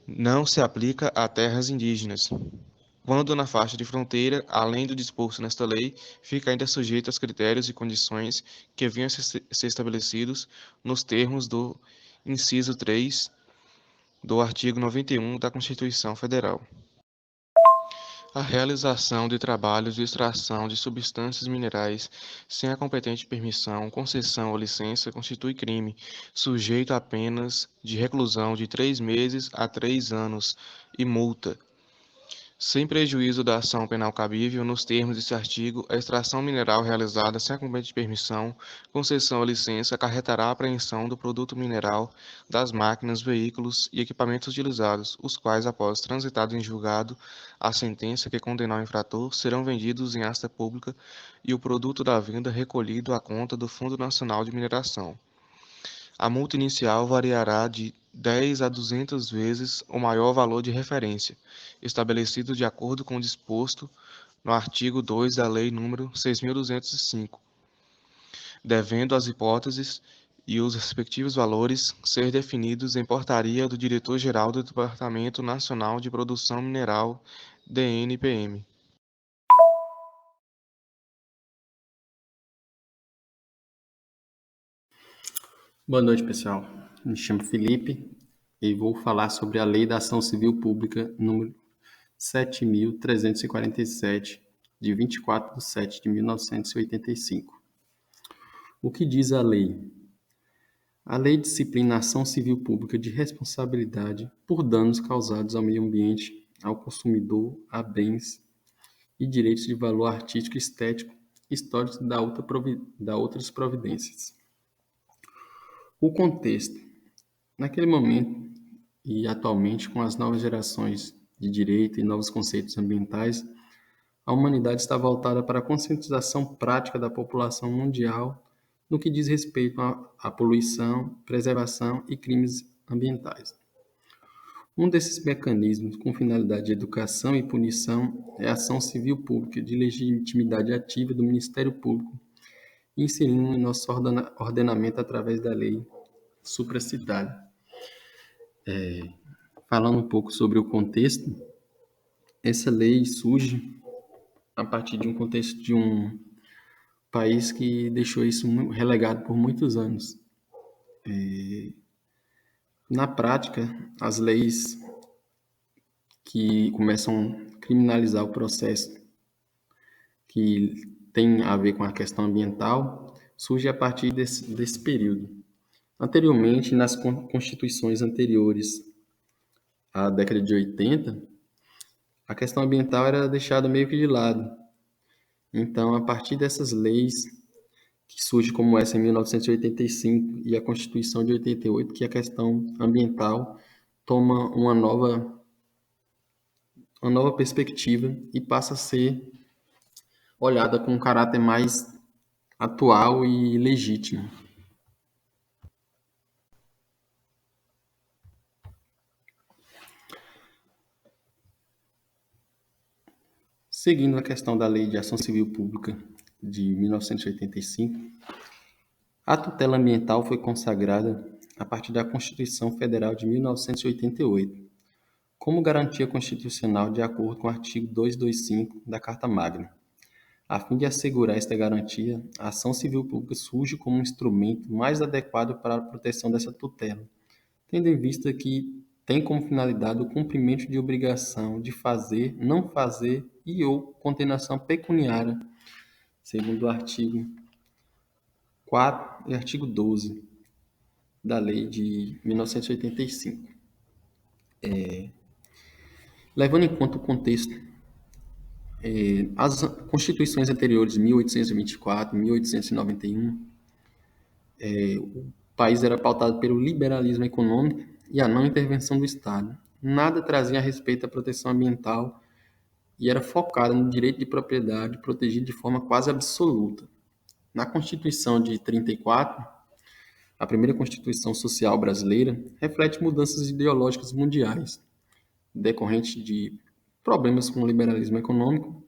[SPEAKER 4] não se aplica a terras indígenas, quando na faixa de fronteira, além do disposto nesta lei, fica ainda sujeito aos critérios e condições que venham a ser estabelecidos nos termos do inciso 3 do artigo 91 da Constituição Federal. A realização de trabalhos de extração de substâncias minerais sem a competente permissão, concessão ou licença constitui crime, sujeito a penas de reclusão de 3 meses a 3 anos e multa. Sem prejuízo da ação penal cabível, nos termos deste artigo, a extração mineral realizada sem a competente permissão, concessão ou licença acarretará a apreensão do produto mineral das máquinas, veículos e equipamentos utilizados, os quais, após transitado em julgado a sentença que condenar o infrator, serão vendidos em asta pública e o produto da venda recolhido à conta do Fundo Nacional de Mineração. A multa inicial variará de 10 a 200 vezes o maior valor de referência, estabelecido de acordo com o disposto no artigo 2 da Lei nº 6.205, devendo as hipóteses e os respectivos valores ser definidos em portaria do Diretor-Geral do Departamento Nacional de Produção Mineral, DNPM.
[SPEAKER 5] Boa noite, pessoal. Me chamo Felipe e vou falar sobre a Lei da Ação Civil Pública número 7.347, de 24/7/1985. O que diz a lei? A lei disciplina a ação civil pública de responsabilidade por danos causados ao meio ambiente, ao consumidor, a bens e direitos de valor artístico, estético, histórico e da outras providências. O contexto. Naquele momento e atualmente, com as novas gerações de direito e novos conceitos ambientais, a humanidade está voltada para a conscientização prática da população mundial no que diz respeito à poluição, preservação e crimes ambientais. Um desses mecanismos com finalidade de educação e punição é a ação civil pública de legitimidade ativa do Ministério Público, inserindo em nosso ordenamento através da lei supracitada. Falando um pouco sobre o contexto, essa lei surge a partir de um contexto de um país que deixou isso relegado por muitos anos. Na prática, as leis que começam a criminalizar o processo que tem a ver com a questão ambiental surge a partir desse período. Anteriormente, nas constituições anteriores à década de 80, a questão ambiental era deixada meio que de lado. Então, a partir dessas leis, que surge como essa em 1985 e a Constituição de 88, que a questão ambiental toma uma nova perspectiva e passa a ser olhada com um caráter mais atual e legítimo. Seguindo a questão da Lei de Ação Civil Pública de 1985, a tutela ambiental foi consagrada a partir da Constituição Federal de 1988, como garantia constitucional de acordo com o artigo 225 da Carta Magna. A fim de assegurar esta garantia, a ação civil pública surge como um instrumento mais adequado para a proteção dessa tutela, tendo em vista que tem como finalidade o cumprimento de obrigação de fazer, não fazer e ou condenação pecuniária, segundo o artigo 4 e artigo 12 da Lei de 1985. Levando em conta o contexto, as constituições anteriores, 1824, 1891, o país era pautado pelo liberalismo econômico e a não intervenção do Estado. Nada trazia a respeito à proteção ambiental e era focado no direito de propriedade protegido de forma quase absoluta. Na Constituição de 34, a primeira Constituição Social brasileira, reflete mudanças ideológicas mundiais, decorrentes de problemas com o liberalismo econômico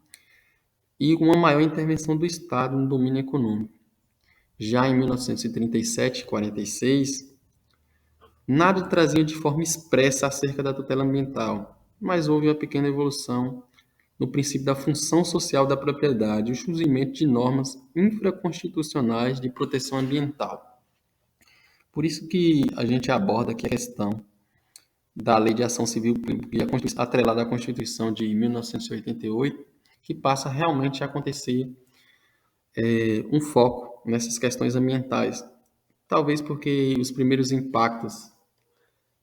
[SPEAKER 5] e uma maior intervenção do Estado no domínio econômico. Já em 1937 e 46, nada trazia de forma expressa acerca da tutela ambiental, mas houve uma pequena evolução no princípio da função social da propriedade e o surgimento de normas infraconstitucionais de proteção ambiental. Por isso que a gente aborda aqui a questão da Lei de Ação Civil Pública e a Constituição, atrelada à Constituição de 1988, que passa realmente a acontecer um foco nessas questões ambientais. Talvez porque os primeiros impactos,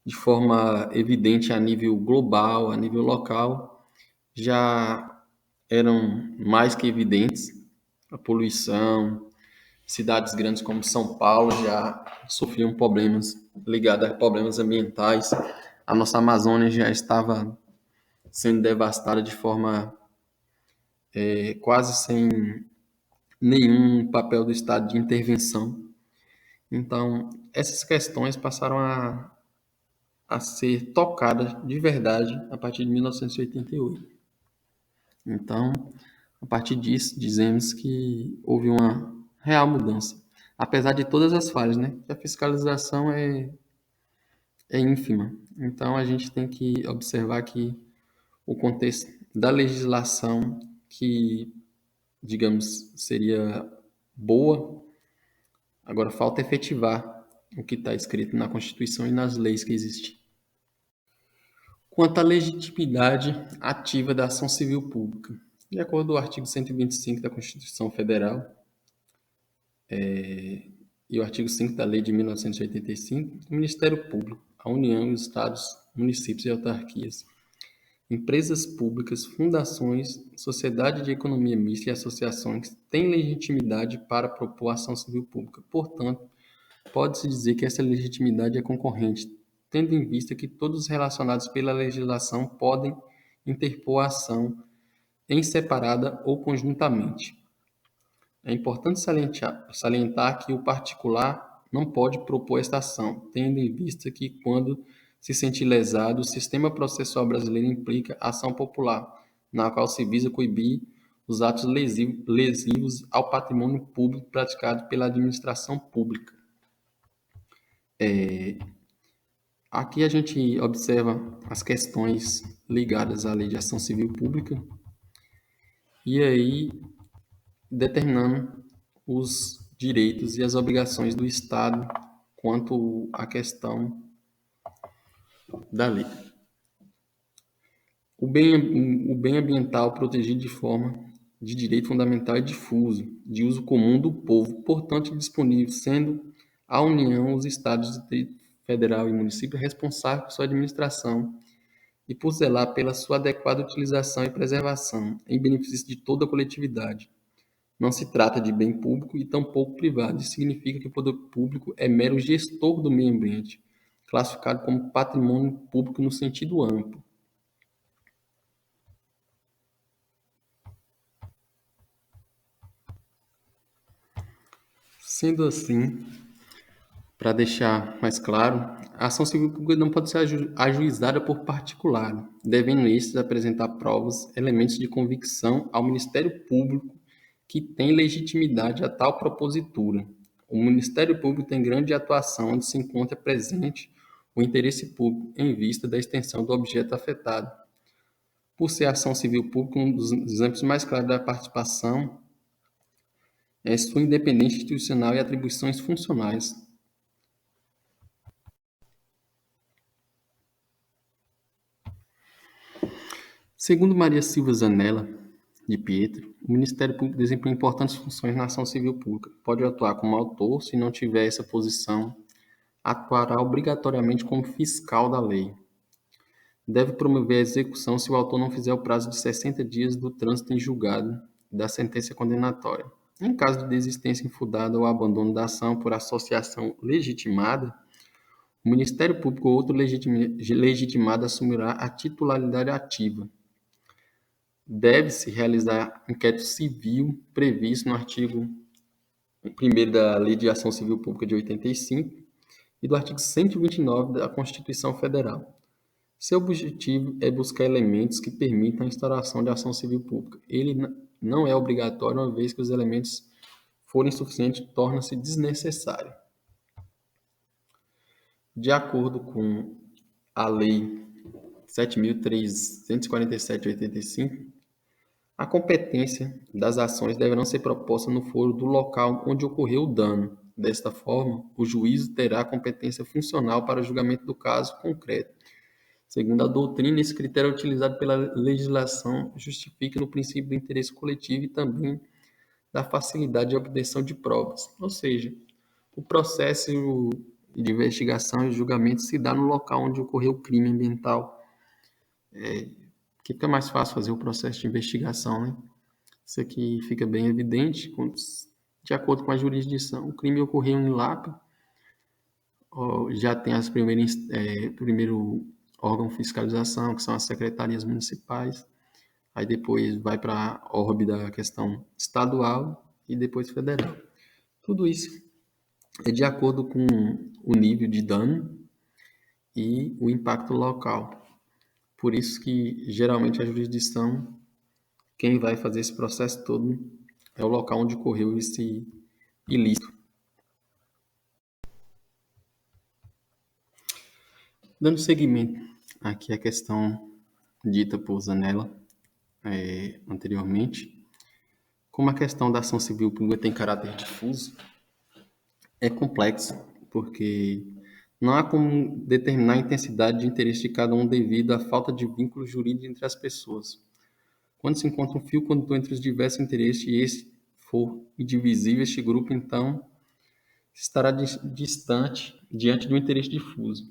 [SPEAKER 5] de forma evidente a nível global, a nível local, já eram mais que evidentes. A poluição, cidades grandes como São Paulo já sofriam problemas ligados a problemas ambientais. A nossa Amazônia já estava sendo devastada de forma quase sem nenhum papel do Estado de intervenção. Então, essas questões passaram a ser tocadas de verdade a partir de 1988. Então, a partir disso, dizemos que houve uma real mudança. Apesar de todas as falhas, né? Que a fiscalização é ínfima. Então, a gente tem que observar que o contexto da legislação que, digamos, seria boa, agora falta efetivar o que está escrito na Constituição e nas leis que existem. Quanto à legitimidade ativa da ação civil pública, de acordo com o artigo 125 da Constituição Federal e o artigo 5 da Lei de 1985, o Ministério Público, a União, os Estados, municípios e autarquias, empresas públicas, fundações, sociedade de economia mista e associações têm legitimidade para propor ação civil pública. Portanto, pode-se dizer que essa legitimidade é concorrente, tendo em vista que todos os relacionados pela legislação podem interpor a ação em separada ou conjuntamente. É importante salientar que o particular não pode propor esta ação, tendo em vista que, quando se sentir lesado, o sistema processual brasileiro implica ação popular, na qual se visa coibir os atos lesivos ao patrimônio público praticado pela administração pública. Aqui a gente observa as questões ligadas à Lei de Ação Civil Pública e aí determinando os direitos e as obrigações do Estado quanto à questão da lei. O bem ambiental protegido de forma de direito fundamental e difuso, de uso comum do povo, portanto disponível, sendo a União, os Estados, Distrito Federal e município responsáveis por sua administração e por zelar pela sua adequada utilização e preservação, em benefício de toda a coletividade. Não se trata de bem público e tampouco privado. Isso significa que o poder público é mero gestor do meio ambiente, classificado como patrimônio público no sentido amplo. Sendo assim, Para deixar mais claro, a ação civil pública não pode ser ajuizada por particular, devendo estes apresentar provas, elementos de convicção ao Ministério Público que tem legitimidade a tal propositura. O Ministério Público tem grande atuação onde se encontra presente o interesse público em vista da extensão do objeto afetado. Por ser a ação civil pública, um dos exemplos mais claros da participação é sua independência institucional e atribuições funcionais. Segundo Maria Silva Zanella de Pietro, o Ministério Público desempenha importantes funções na ação civil pública. Pode atuar como autor, se não tiver essa posição, atuará obrigatoriamente como fiscal da lei. Deve promover a execução se o autor não fizer o prazo de 60 dias do trânsito em julgado da sentença condenatória. Em caso de desistência infundada ou abandono da ação por associação legitimada, o Ministério Público ou outro legitimado assumirá a titularidade ativa. Deve-se realizar inquérito civil previsto no artigo 1º da Lei de Ação Civil Pública de 85 e do artigo 129 da Constituição Federal. Seu objetivo é buscar elementos que permitam a instauração de ação civil pública. Ele não é obrigatório, uma vez que os elementos forem suficientes, torna-se desnecessário. De acordo com a Lei 7.347 de 85, a competência das ações deverão ser propostas no foro do local onde ocorreu o dano. Desta forma, o juízo terá competência funcional para o julgamento do caso concreto. Segundo a doutrina, esse critério é utilizado pela legislação justifica no princípio do interesse coletivo e também da facilidade de obtenção de provas. Ou seja, o processo de investigação e julgamento se dá no local onde ocorreu o crime ambiental. Que fica mais fácil fazer o processo de investigação, né? Isso aqui fica bem evidente, de acordo com a jurisdição. O crime ocorreu em Lapa, já tem as primeiro órgão de fiscalização, que são as secretarias municipais, aí depois vai para a órbita da questão estadual e depois federal. Tudo isso é de acordo com o nível de dano e o impacto local. Por isso que, geralmente, a jurisdição, quem vai fazer esse processo todo é o local onde ocorreu esse ilícito. Dando seguimento aqui à questão dita por Zanella anteriormente, como a questão da ação civil pública tem caráter difuso, é complexo, porque não há como determinar a intensidade de interesse de cada um devido à falta de vínculo jurídico entre as pessoas. Quando se encontra um fio condutor entre os diversos interesses e esse for indivisível, este grupo, então, estará distante diante do interesse difuso.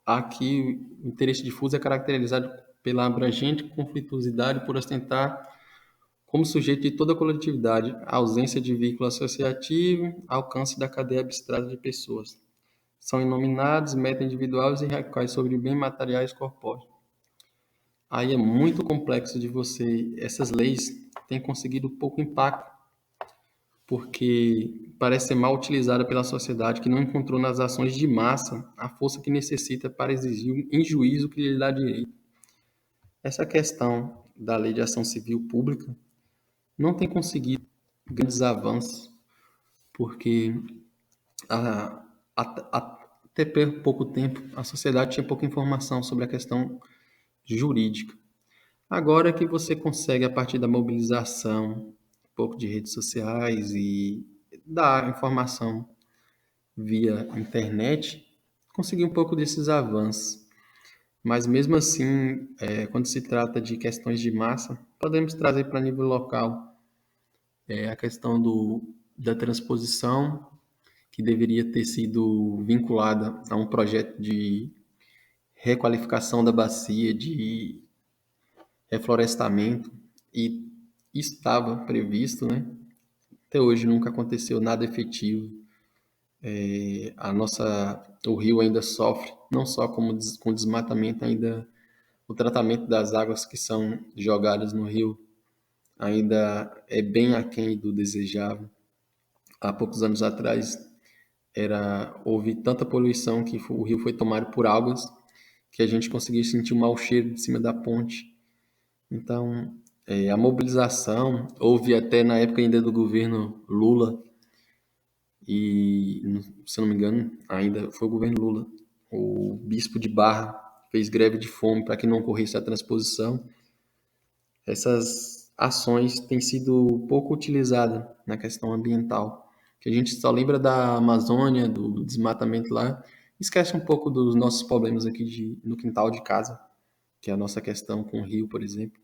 [SPEAKER 5] Aqui, o interesse difuso é caracterizado pela abrangente conflituosidade por ostentar como sujeito de toda a coletividade, a ausência de vínculo associativo, alcance da cadeia abstrata de pessoas. São inominados, meta-individuais e recaem sobre bens materiais corpóreos. Aí é muito complexo de você... Essas leis têm conseguido pouco impacto, porque parece ser mal utilizada pela sociedade que não encontrou nas ações de massa a força que necessita para exigir em juízo que lhe dá direito. Essa questão da Lei de Ação Civil Pública não tem conseguido grandes avanços, porque até pouco tempo a sociedade tinha pouca informação sobre a questão jurídica. Agora que você consegue, a partir da mobilização, um pouco de redes sociais e da informação via internet, conseguir um pouco desses avanços. Mas mesmo assim, quando se trata de questões de massa, podemos trazer para nível local a questão da transposição, que deveria ter sido vinculada a um projeto de requalificação da bacia, de reflorestamento, e estava previsto, né? Até hoje nunca aconteceu nada efetivo. O rio ainda sofre, não só com desmatamento, ainda o tratamento das águas que são jogadas no rio ainda é bem aquém do desejável. Há poucos anos atrás houve tanta poluição que o rio foi tomado por algas que a gente conseguia sentir um mau cheiro de cima da ponte. Então, a mobilização houve até na época ainda do governo Lula, e, se não me engano, ainda foi o governo Lula. O bispo de Barra fez greve de fome para que não ocorresse a transposição. Essas ações têm sido pouco utilizadas na questão ambiental, que a gente só lembra da Amazônia, do desmatamento lá, esquece um pouco dos nossos problemas aqui no quintal de casa, que é a nossa questão com o rio, por exemplo.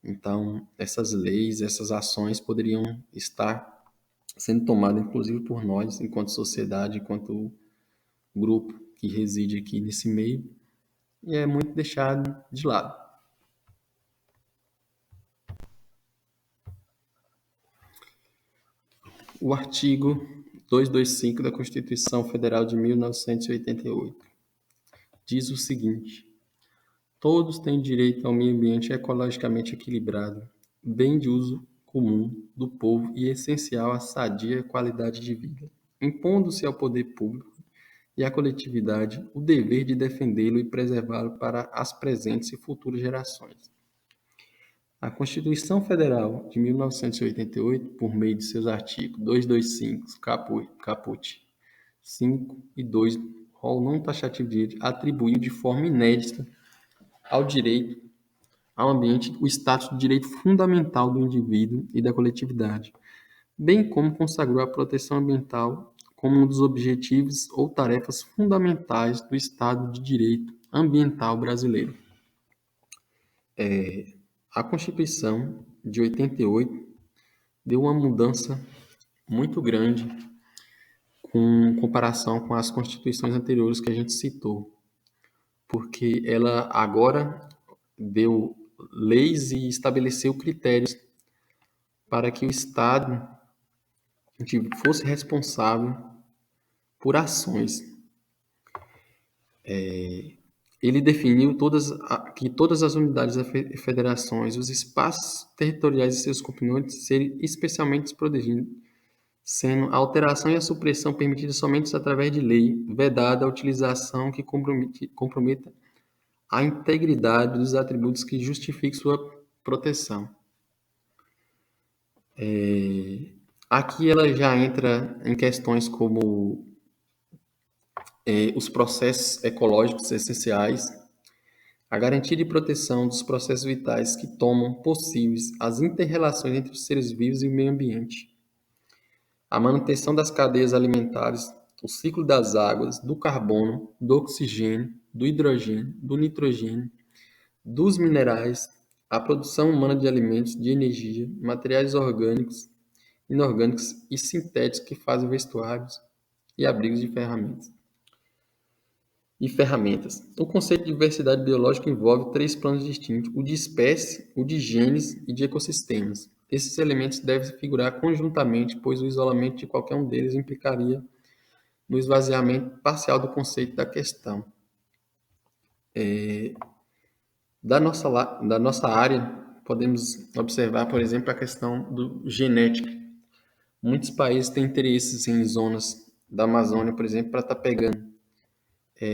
[SPEAKER 5] Então, essas leis, essas ações poderiam estar sendo tomadas, inclusive, por nós, enquanto sociedade, enquanto grupo que reside aqui nesse meio, e é muito deixado de lado. O artigo 225 da Constituição Federal de 1988 diz o seguinte: todos têm direito ao meio ambiente ecologicamente equilibrado, bem de uso comum do povo e essencial à sadia qualidade de vida, impondo-se ao poder público e à coletividade o dever de defendê-lo e preservá-lo para as presentes e futuras gerações. A Constituição Federal de 1988, por meio de seus artigos 225, caput 5 e 2, rol não taxativo de direito, atribuiu de forma inédita ao direito ao ambiente o status de direito fundamental do indivíduo e da coletividade, bem como consagrou a proteção ambiental como um dos objetivos ou tarefas fundamentais do Estado de Direito Ambiental brasileiro. A Constituição de 88 deu uma mudança muito grande com comparação com as constituições anteriores que a gente citou, porque ela agora deu leis e estabeleceu critérios para que o Estado fosse responsável por ações. Ele definiu que todas as unidades e federações, os espaços territoriais e seus componentes serem especialmente desprotegidos, sendo a alteração e a supressão permitidas somente através de lei, vedada a utilização que comprometa a integridade dos atributos que justifiquem sua proteção. Aqui ela já entra em questões como os processos ecológicos essenciais, a garantia de proteção dos processos vitais que tornam possíveis as inter-relações entre os seres vivos e o meio ambiente, a manutenção das cadeias alimentares, o ciclo das águas, do carbono, do oxigênio, do hidrogênio, do nitrogênio, dos minerais, a produção humana de alimentos, de energia, materiais orgânicos, inorgânicos e sintéticos que fazem vestuários e abrigos de ferramentas. O conceito de diversidade biológica envolve 3 planos distintos: o de espécie, o de genes e de ecossistemas. Esses elementos devem figurar conjuntamente, pois o isolamento de qualquer um deles implicaria no esvaziamento parcial do conceito da questão. Da nossa área, podemos observar, por exemplo, a questão do genética. Muitos países têm interesses em zonas da Amazônia, por exemplo, para estar pegando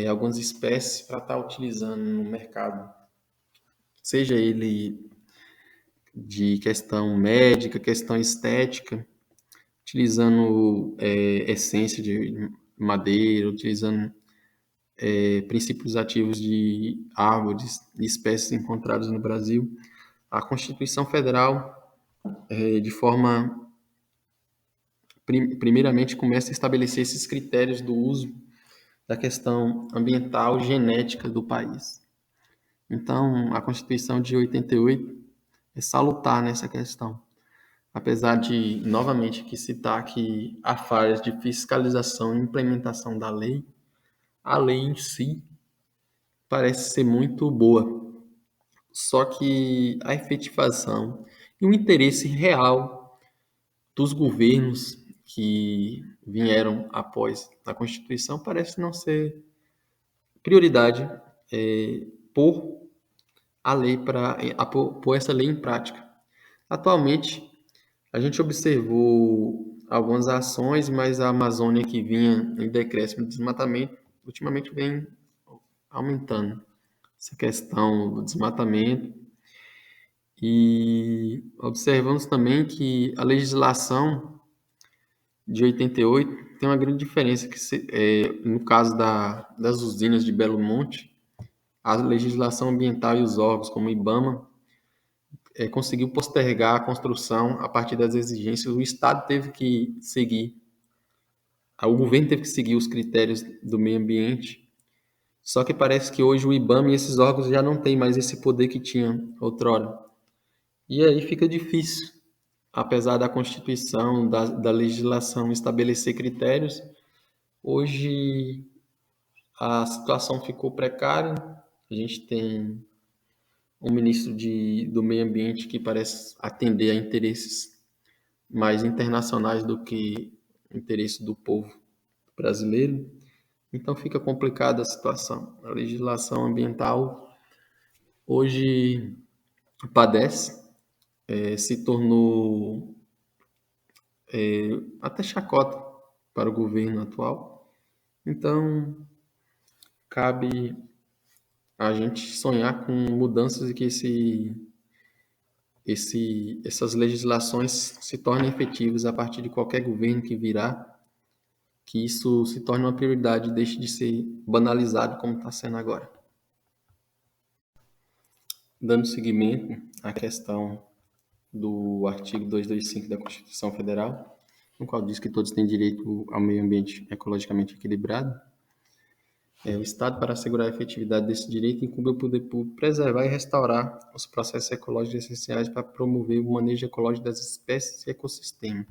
[SPEAKER 5] algumas espécies para estar utilizando no mercado, seja ele de questão médica, questão estética, utilizando essência de madeira, utilizando princípios ativos de árvores e espécies encontradas no Brasil. A Constituição Federal, de forma primeiramente, começa a estabelecer esses critérios do uso da questão ambiental genética do país. Então, a Constituição de 88 é salutar nessa questão. Apesar de, novamente, que citar que há falhas de fiscalização e implementação da lei, a lei em si parece ser muito boa. Só que a efetivação e o interesse real dos governos que vieram após a Constituição parece não ser prioridade pôr essa lei em prática. Atualmente, a gente observou algumas ações, mas a Amazônia que vinha em decréscimo de desmatamento, ultimamente vem aumentando essa questão do desmatamento. E observamos também que a legislação de 88 tem uma grande diferença, que no caso das usinas de Belo Monte, a legislação ambiental e os órgãos, como o IBAMA, conseguiu postergar a construção a partir das exigências. O Estado teve que seguir, o governo teve que seguir os critérios do meio ambiente, só que parece que hoje o IBAMA e esses órgãos já não têm mais esse poder que tinha outrora. E aí fica difícil, apesar da Constituição, da legislação estabelecer critérios, hoje a situação ficou precária. A gente tem um ministro do Meio Ambiente que parece atender a interesses mais internacionais do que interesse do povo brasileiro. Então fica complicada a situação. A legislação ambiental hoje padece, se tornou até chacota para o governo atual. Então cabe a gente sonhar com mudanças e que essas legislações se tornem efetivas a partir de qualquer governo que virá, que isso se torne uma prioridade e deixe de ser banalizado como está sendo agora. Dando seguimento à questão do artigo 225 da Constituição Federal, no qual diz que todos têm direito ao meio ambiente ecologicamente equilibrado, o Estado, para assegurar a efetividade desse direito, incumbe ao poder público preservar e restaurar os processos ecológicos essenciais para promover o manejo ecológico das espécies e ecossistema.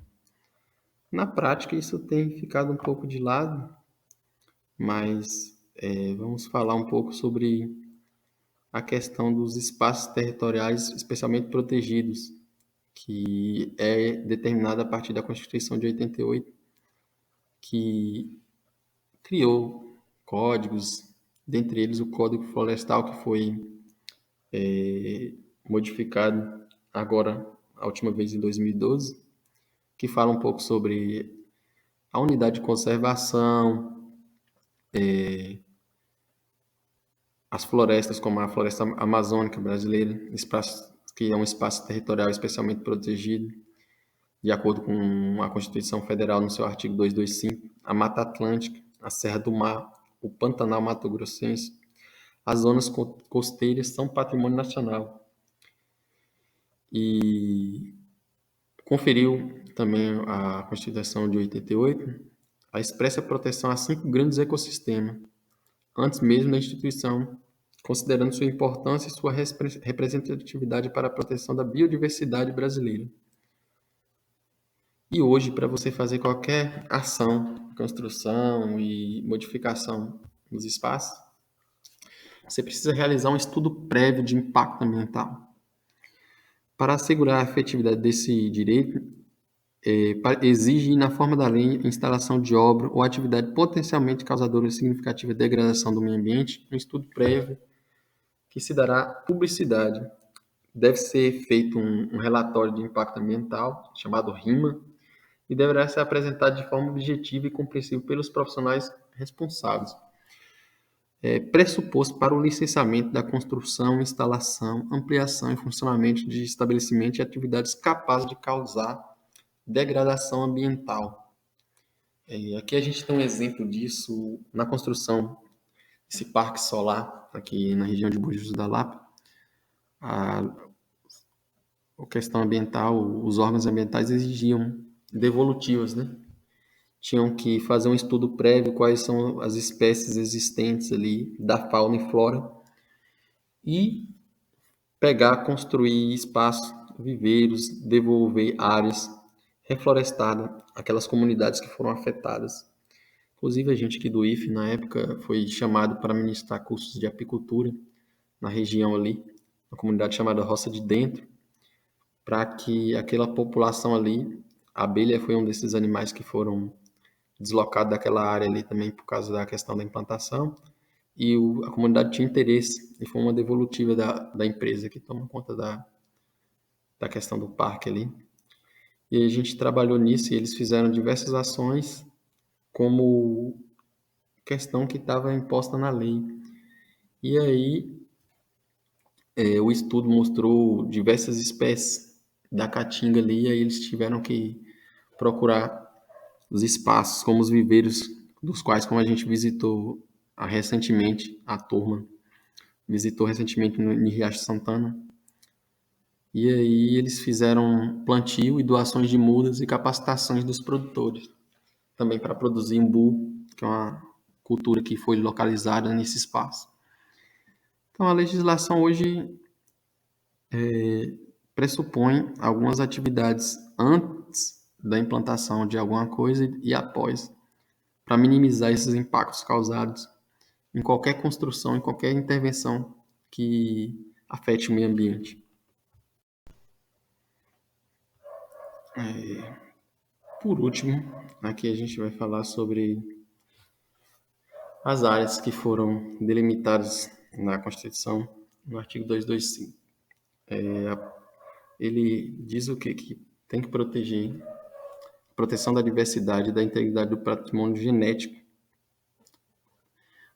[SPEAKER 5] Na prática, isso tem ficado um pouco de lado, mas vamos falar um pouco sobre a questão dos espaços territoriais especialmente protegidos, que é determinada a partir da Constituição de 88, que criou códigos, dentre eles o Código Florestal, que foi modificado agora, a última vez em 2012, que fala um pouco sobre a unidade de conservação, as florestas, como a floresta amazônica brasileira, que é um espaço territorial especialmente protegido, de acordo com a Constituição Federal, no seu artigo 225, a Mata Atlântica, a Serra do Mar, o Pantanal Mato Grossense, as zonas costeiras são patrimônio nacional. E conferiu também a Constituição de 88 a expressa proteção a 5 grandes ecossistemas, antes mesmo da instituição, considerando sua importância e sua representatividade para a proteção da biodiversidade brasileira. E hoje, para você fazer qualquer ação, construção e modificação nos espaços, você precisa realizar um estudo prévio de impacto ambiental. Para assegurar a efetividade desse direito, exige, na forma da lei, a instalação de obra ou atividade potencialmente causadora de significativa degradação do meio ambiente, um estudo prévio que se dará publicidade. Deve ser feito um relatório de impacto ambiental, chamado RIMA, e deverá ser apresentado de forma objetiva e compreensível pelos profissionais responsáveis. Pressuposto para o licenciamento da construção, instalação, ampliação e funcionamento de estabelecimento e atividades capazes de causar degradação ambiental. Aqui a gente tem um exemplo disso na construção desse parque solar aqui na região de Búzios da Lapa. A questão ambiental, os órgãos ambientais exigiam devolutivas, né? Tinham que fazer um estudo prévio quais são as espécies existentes ali da fauna e flora e construir espaços, viveiros, devolver áreas reflorestadas aquelas comunidades que foram afetadas. Inclusive a gente aqui do IFE na época foi chamado para ministrar cursos de apicultura na região ali, uma comunidade chamada Roça de Dentro, para que aquela população ali, a abelha foi um desses animais que foram deslocado daquela área ali também por causa da questão da implantação, e a comunidade tinha interesse, e foi uma devolutiva da empresa que toma conta da questão do parque ali. E a gente trabalhou nisso e eles fizeram diversas ações como questão que estava imposta na lei. E aí, o estudo mostrou diversas espécies da caatinga ali, e aí eles tiveram que procurar os espaços, como os viveiros, dos quais, como a gente visitou recentemente, a turma visitou recentemente em Riacho Santana. E aí eles fizeram plantio e doações de mudas e capacitações dos produtores, também para produzir umbu, que é uma cultura que foi localizada nesse espaço. Então a legislação hoje pressupõe algumas atividades antes da implantação de alguma coisa e após, para minimizar esses impactos causados em qualquer construção, em qualquer intervenção que afete o meio ambiente. Por último, aqui a gente vai falar sobre as áreas que foram delimitadas na Constituição, no artigo 225. Ele diz o quê? Que tem que proteger a proteção da diversidade e da integridade do patrimônio genético.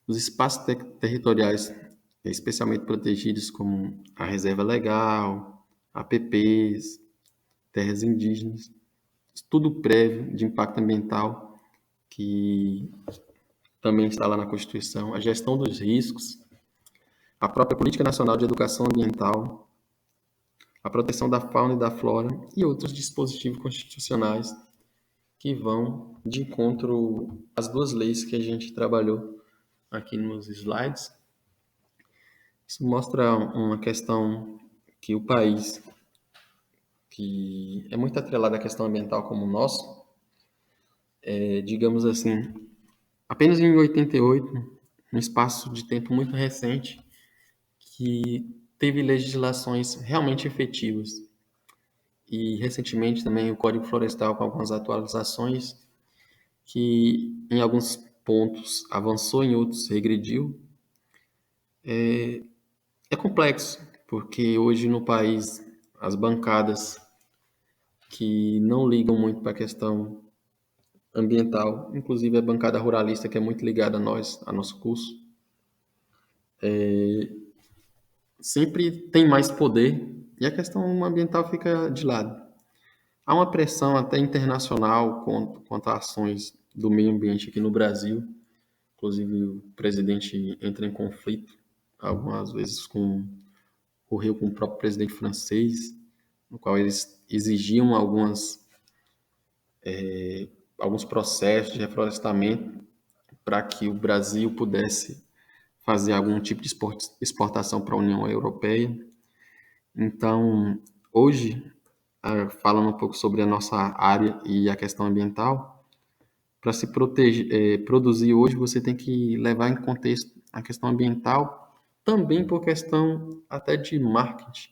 [SPEAKER 5] Os espaços territoriais especialmente protegidos, como a reserva legal, APPs, terras indígenas, estudo prévio de impacto ambiental, que também está lá na Constituição, a gestão dos riscos, a própria Política Nacional de Educação Ambiental, a proteção da fauna e da flora e outros dispositivos constitucionais que vão de encontro às duas leis que a gente trabalhou aqui nos slides. Isso mostra uma questão que o país, que é muito atrelado à questão ambiental como o nosso, digamos assim, apenas em 88, um espaço de tempo muito recente, que teve legislações realmente efetivas. E recentemente também o Código Florestal com algumas atualizações que em alguns pontos avançou, em outros regrediu. É complexo, porque hoje no país as bancadas que não ligam muito para a questão ambiental, inclusive a bancada ruralista que é muito ligada a nós, a nosso curso, sempre tem mais poder e a questão ambiental fica de lado. Há uma pressão até internacional contra ações do meio ambiente aqui no Brasil. Inclusive, o presidente entra em conflito, algumas vezes ocorreu com o próprio presidente francês, no qual eles exigiam alguns processos de reflorestamento para que o Brasil pudesse fazer algum tipo de exportação para a União Europeia. Então, hoje, falando um pouco sobre a nossa área e a questão ambiental, para se proteger, produzir hoje, você tem que levar em contexto a questão ambiental, também por questão até de marketing.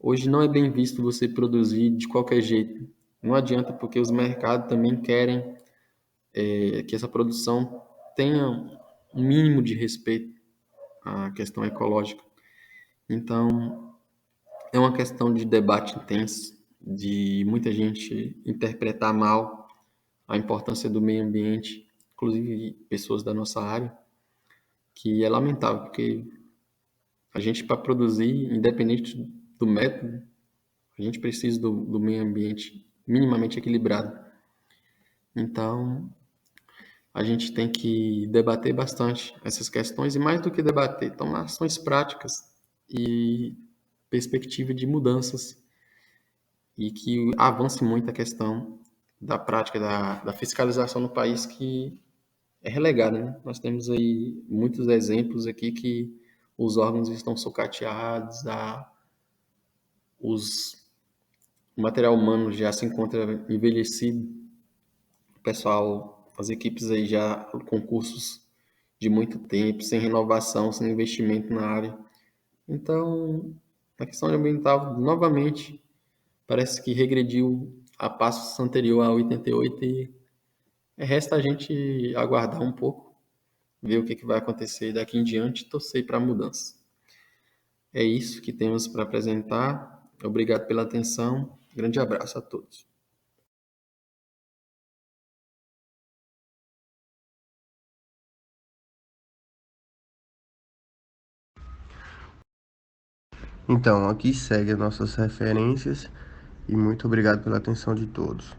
[SPEAKER 5] Hoje não é bem visto você produzir de qualquer jeito. Não adianta, porque os mercados também querem que essa produção tenha um mínimo de respeito à questão ecológica. Então, é uma questão de debate intenso, de muita gente interpretar mal a importância do meio ambiente, inclusive pessoas da nossa área, que é lamentável, porque a gente, para produzir, independente do método, a gente precisa do meio ambiente minimamente equilibrado. Então, a gente tem que debater bastante essas questões e, mais do que debater, tomar ações práticas e perspectiva de mudanças e que avance muito a questão da prática da fiscalização no país, que é relegada, né? Nós temos aí muitos exemplos aqui que os órgãos estão sucateados, o material humano já se encontra envelhecido, o pessoal, as equipes aí já com cursos de muito tempo, sem renovação, sem investimento na área. Então, a questão ambiental, novamente, parece que regrediu a passos anterior a 88 e resta a gente aguardar um pouco, ver o que vai acontecer daqui em diante e torcer para a mudança. É isso que temos para apresentar. Obrigado pela atenção. Grande abraço a todos.
[SPEAKER 1] Então, aqui segue as nossas referências e muito obrigado pela atenção de todos.